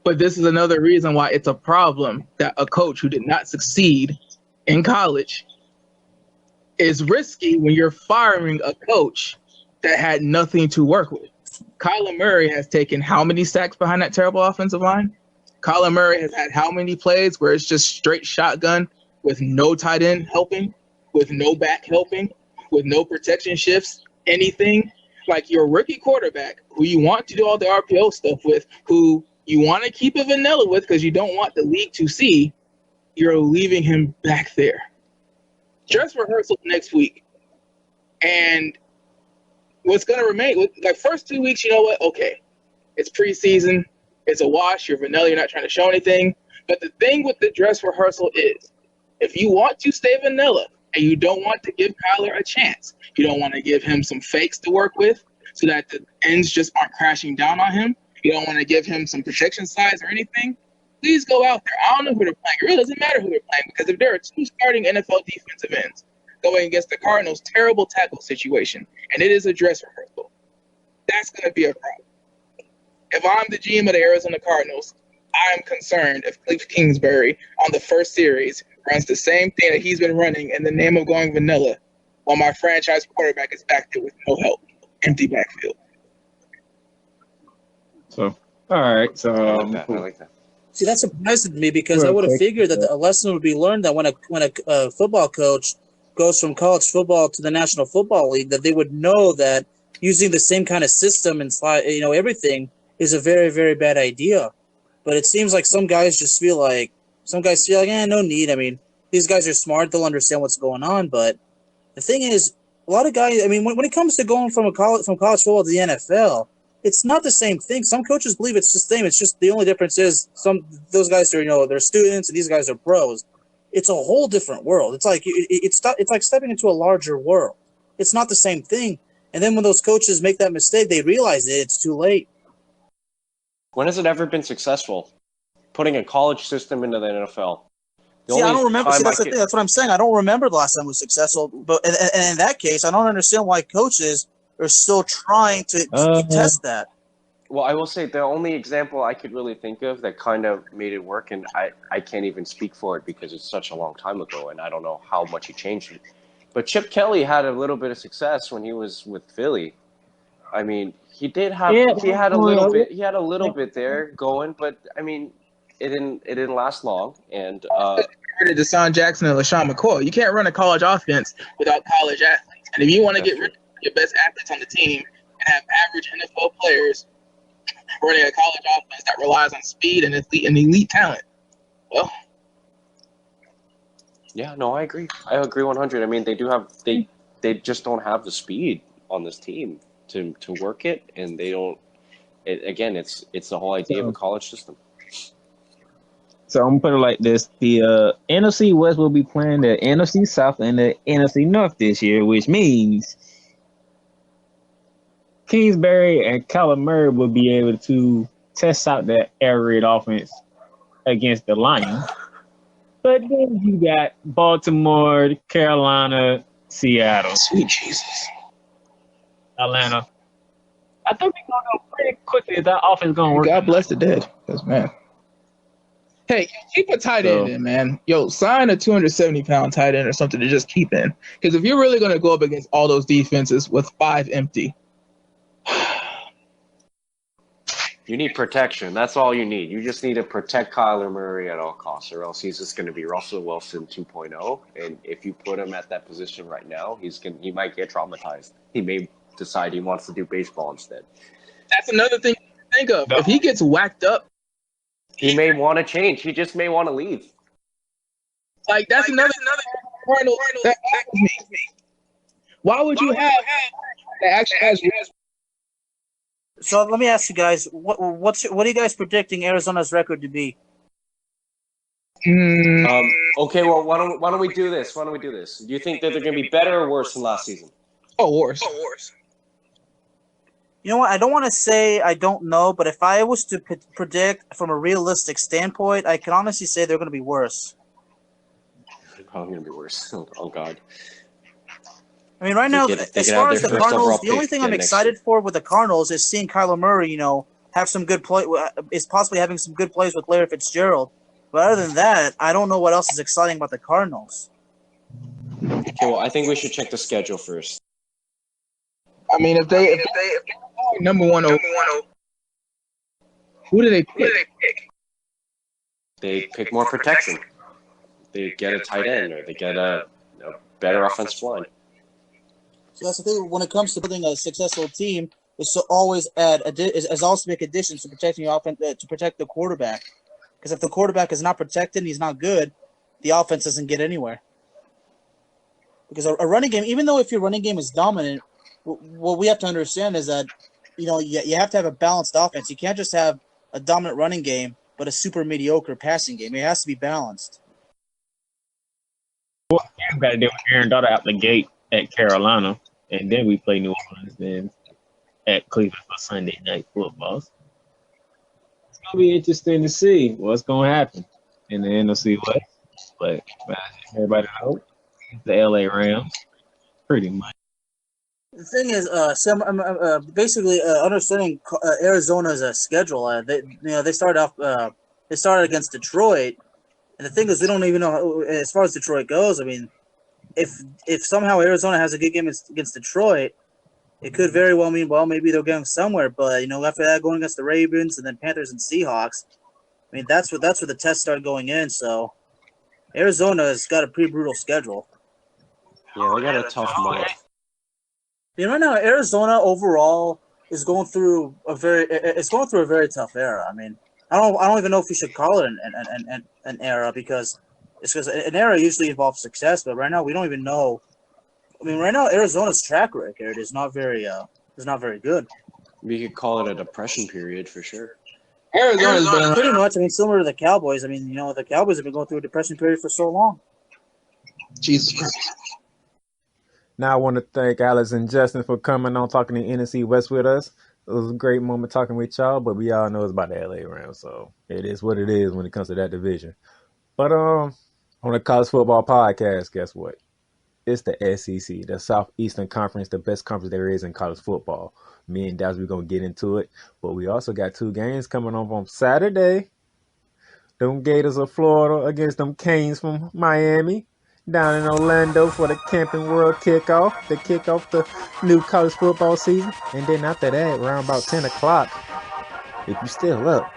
but this is another reason why it's a problem that a coach who did not succeed in college is risky when you're firing a coach that had nothing to work with. Kyler Murray has taken how many sacks behind that terrible offensive line? Kyler Murray has had how many plays where it's just straight shotgun with no tight end helping, with no back helping, with no protection shifts, anything? Like, your rookie quarterback, who you want to do all the RPO stuff with, who you want to keep it vanilla with because you don't want the league to see, you're leaving him back there. Dress rehearsal next week. And what's going to remain, like, first 2 weeks, you know what? Okay, it's preseason. It's a wash. You're vanilla. You're not trying to show anything. But the thing with the dress rehearsal is, if you want to stay vanilla and you don't want to give Kyler a chance, you don't want to give him some fakes to work with so that the ends just aren't crashing down on him, you don't want to give him some protection size or anything, please go out there. I don't know who they're playing. It really doesn't matter who they're playing, because if there are two starting NFL defensive ends going against the Cardinals' terrible tackle situation, and it is a dress rehearsal, that's going to be a problem. If I'm the GM of the Arizona Cardinals, I'm concerned if Cliff Kingsbury on the first series runs the same thing that he's been running in the name of going vanilla, while my franchise quarterback is back there with no help, empty backfield. So, all right. So I like that. See, that surprised me, because I would have figured that a lesson would be learned that when a football coach goes from college football to the National Football League, that they would know that using the same kind of system and everything is a very, very bad idea. But it seems like some guys feel like, no need. I mean, these guys are smart; they'll understand what's going on. But the thing is, a lot of guys. I mean, when it comes to going from college football to the NFL, it's not the same thing. Some coaches believe it's the same. It's just the only difference is those guys are they're students and these guys are pros. It's a whole different world. It's like it's like stepping into a larger world. It's not the same thing. And then when those coaches make that mistake, they realize it's too late. When has it ever been successful? Putting a college system into the NFL. I don't remember. See, that's the thing. That's what I'm saying. I don't remember the last time it was successful. But and in that case, I don't understand why coaches are still trying to test that. Well, I will say the only example I could really think of that kind of made it work, and I can't even speak for it because it's such a long time ago, and I don't know how much he changed it. But Chip Kelly had a little bit of success when he was with Philly. I mean, he did have he had a little bit there going, but I mean, it didn't last long. And Deshaun Jackson and LaShawn McCoy. You can't run a college offense without college athletes. And if you want to get rid of your best athletes on the team and have average NFL players running a college offense that relies on speed and elite talent, well, yeah, no, I agree. I agree 100. I mean, they just don't have the speed on this team to work it, and they don't. Again, it's the whole idea of a college system. So I'm gonna put it like this: the NFC West will be playing the NFC South and the NFC North this year, which means Kingsbury and Kyler Murray will be able to test out that air raid offense against the Lions. But then you got Baltimore, Carolina, Seattle. Sweet Jesus. Atlanta. I think we're gonna go pretty quickly. That offense gonna work. God bless the dead. Because, man. Hey, keep a tight end in, man. Yo, sign a 270-pound tight end or something to just keep in. Because if you're really going to go up against all those defenses with 5 empty, you need protection. That's all you need. You just need to protect Kyler Murray at all costs, or else he's just going to be Russell Wilson 2.0. And if you put him at that position right now, he might get traumatized. He may decide he wants to do baseball instead. That's another thing to think of. If he gets whacked up, he may want to change. He just may want to leave. Like, that's another Cardinal that baffles me. Why would you have that actually has? So let me ask you guys, what are you guys predicting Arizona's record to be? Okay, well, why don't we do this? Do you think that they're going to be better or worse than last season? Oh, worse. You know what? I don't want to say I don't know, but if I was to predict from a realistic standpoint, I can honestly say they're going to be worse. They're probably going to be worse. Oh God. I mean, right now, as far as the Cardinals, the only thing I'm excited for with the Cardinals is seeing Kyler Murray, have some good play, is possibly having some good plays with Larry Fitzgerald. But other than that, I don't know what else is exciting about the Cardinals. Okay, well, I think we should check the schedule first. I mean, if they number one, who do they pick? They pick more protection. They get a tight end, or they get a better offensive line. So that's the thing. When it comes to building a successful team, is to always also make additions to protecting your offense to protect the quarterback. Because if the quarterback is not protected and he's not good, the offense doesn't get anywhere. Because a running game, even though if your running game is dominant, what we have to understand is that you have to have a balanced offense. You can't just have a dominant running game but a super mediocre passing game. It has to be balanced. Well, you got to deal with Aaron Donald out the gate at Carolina, and then we play New Orleans, then at Cleveland for Sunday night football. It's gonna be interesting to see what's gonna happen in the NFC West. But everybody knows the LA Rams, pretty much. The thing is, basically understanding Arizona's schedule. They started against Detroit, and the thing is, we don't even know as far as Detroit goes. I mean, if somehow Arizona has a good game against Detroit, it could very well mean maybe they're going somewhere. But after that, going against the Ravens and then Panthers and Seahawks, I mean that's where the tests start going in. So Arizona's got a pretty brutal schedule. Yeah, they got a tough month. Right now, Arizona overall is going through a very tough era. I mean, I don't even know if we should call it an era because an era usually involves success, but right now we don't even know. I mean, right now Arizona's track record is not very good. We could call it a depression period for sure. Arizona's been pretty much. I mean, similar to the Cowboys. I mean, the Cowboys have been going through a depression period for so long. Jesus Christ. Now I want to thank Alex and Justin for coming on talking to NFC West with us. It was a great moment talking with y'all, but we all know it's about the LA Rams, so it is what it is when it comes to that division. But on the college football podcast, guess what? It's the SEC, the Southeastern Conference, the best conference there is in college football. Me and Dallas, we're going to get into it. But we also got 2 games coming up on Saturday. Them Gators of Florida against them Canes from Miami. Down in Orlando for the Camping World kickoff. To kick off the new college football season. And then after that, around about 10 o'clock, if you're still up,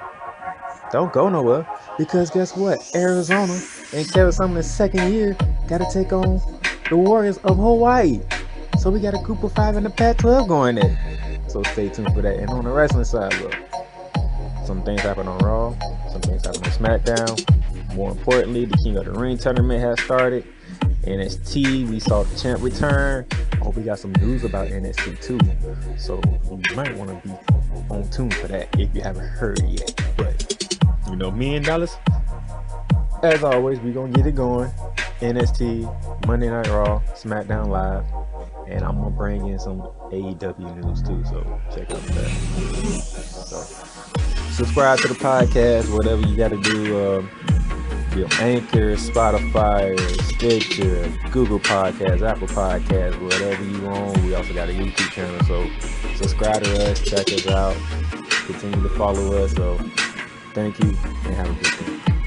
don't go nowhere. Because guess what? Arizona and Kevin Sumlin's second year got to take on the Warriors of Hawaii. So we got a group of 5 in the Pac-12 going there. So stay tuned for that. And on the wrestling side, look, some things happen on Raw, some things happen on SmackDown. More importantly, the King of the Ring tournament has started. NXT, we saw the champ return. Oh, we got some news about NXT too. So you might want to be on tune for that if you haven't heard it yet. But, you know, me and Dallas, as always, we going to get it going. NXT, Monday Night Raw, SmackDown Live. And I'm going to bring in some AEW news too. So check out that. So subscribe to the podcast, whatever you got to do. Your Anchor, Spotify, Stitcher, Google Podcasts, Apple Podcasts, whatever you want. We also got a YouTube channel, so subscribe to us, check us out, continue to follow us. So thank you and have a good day.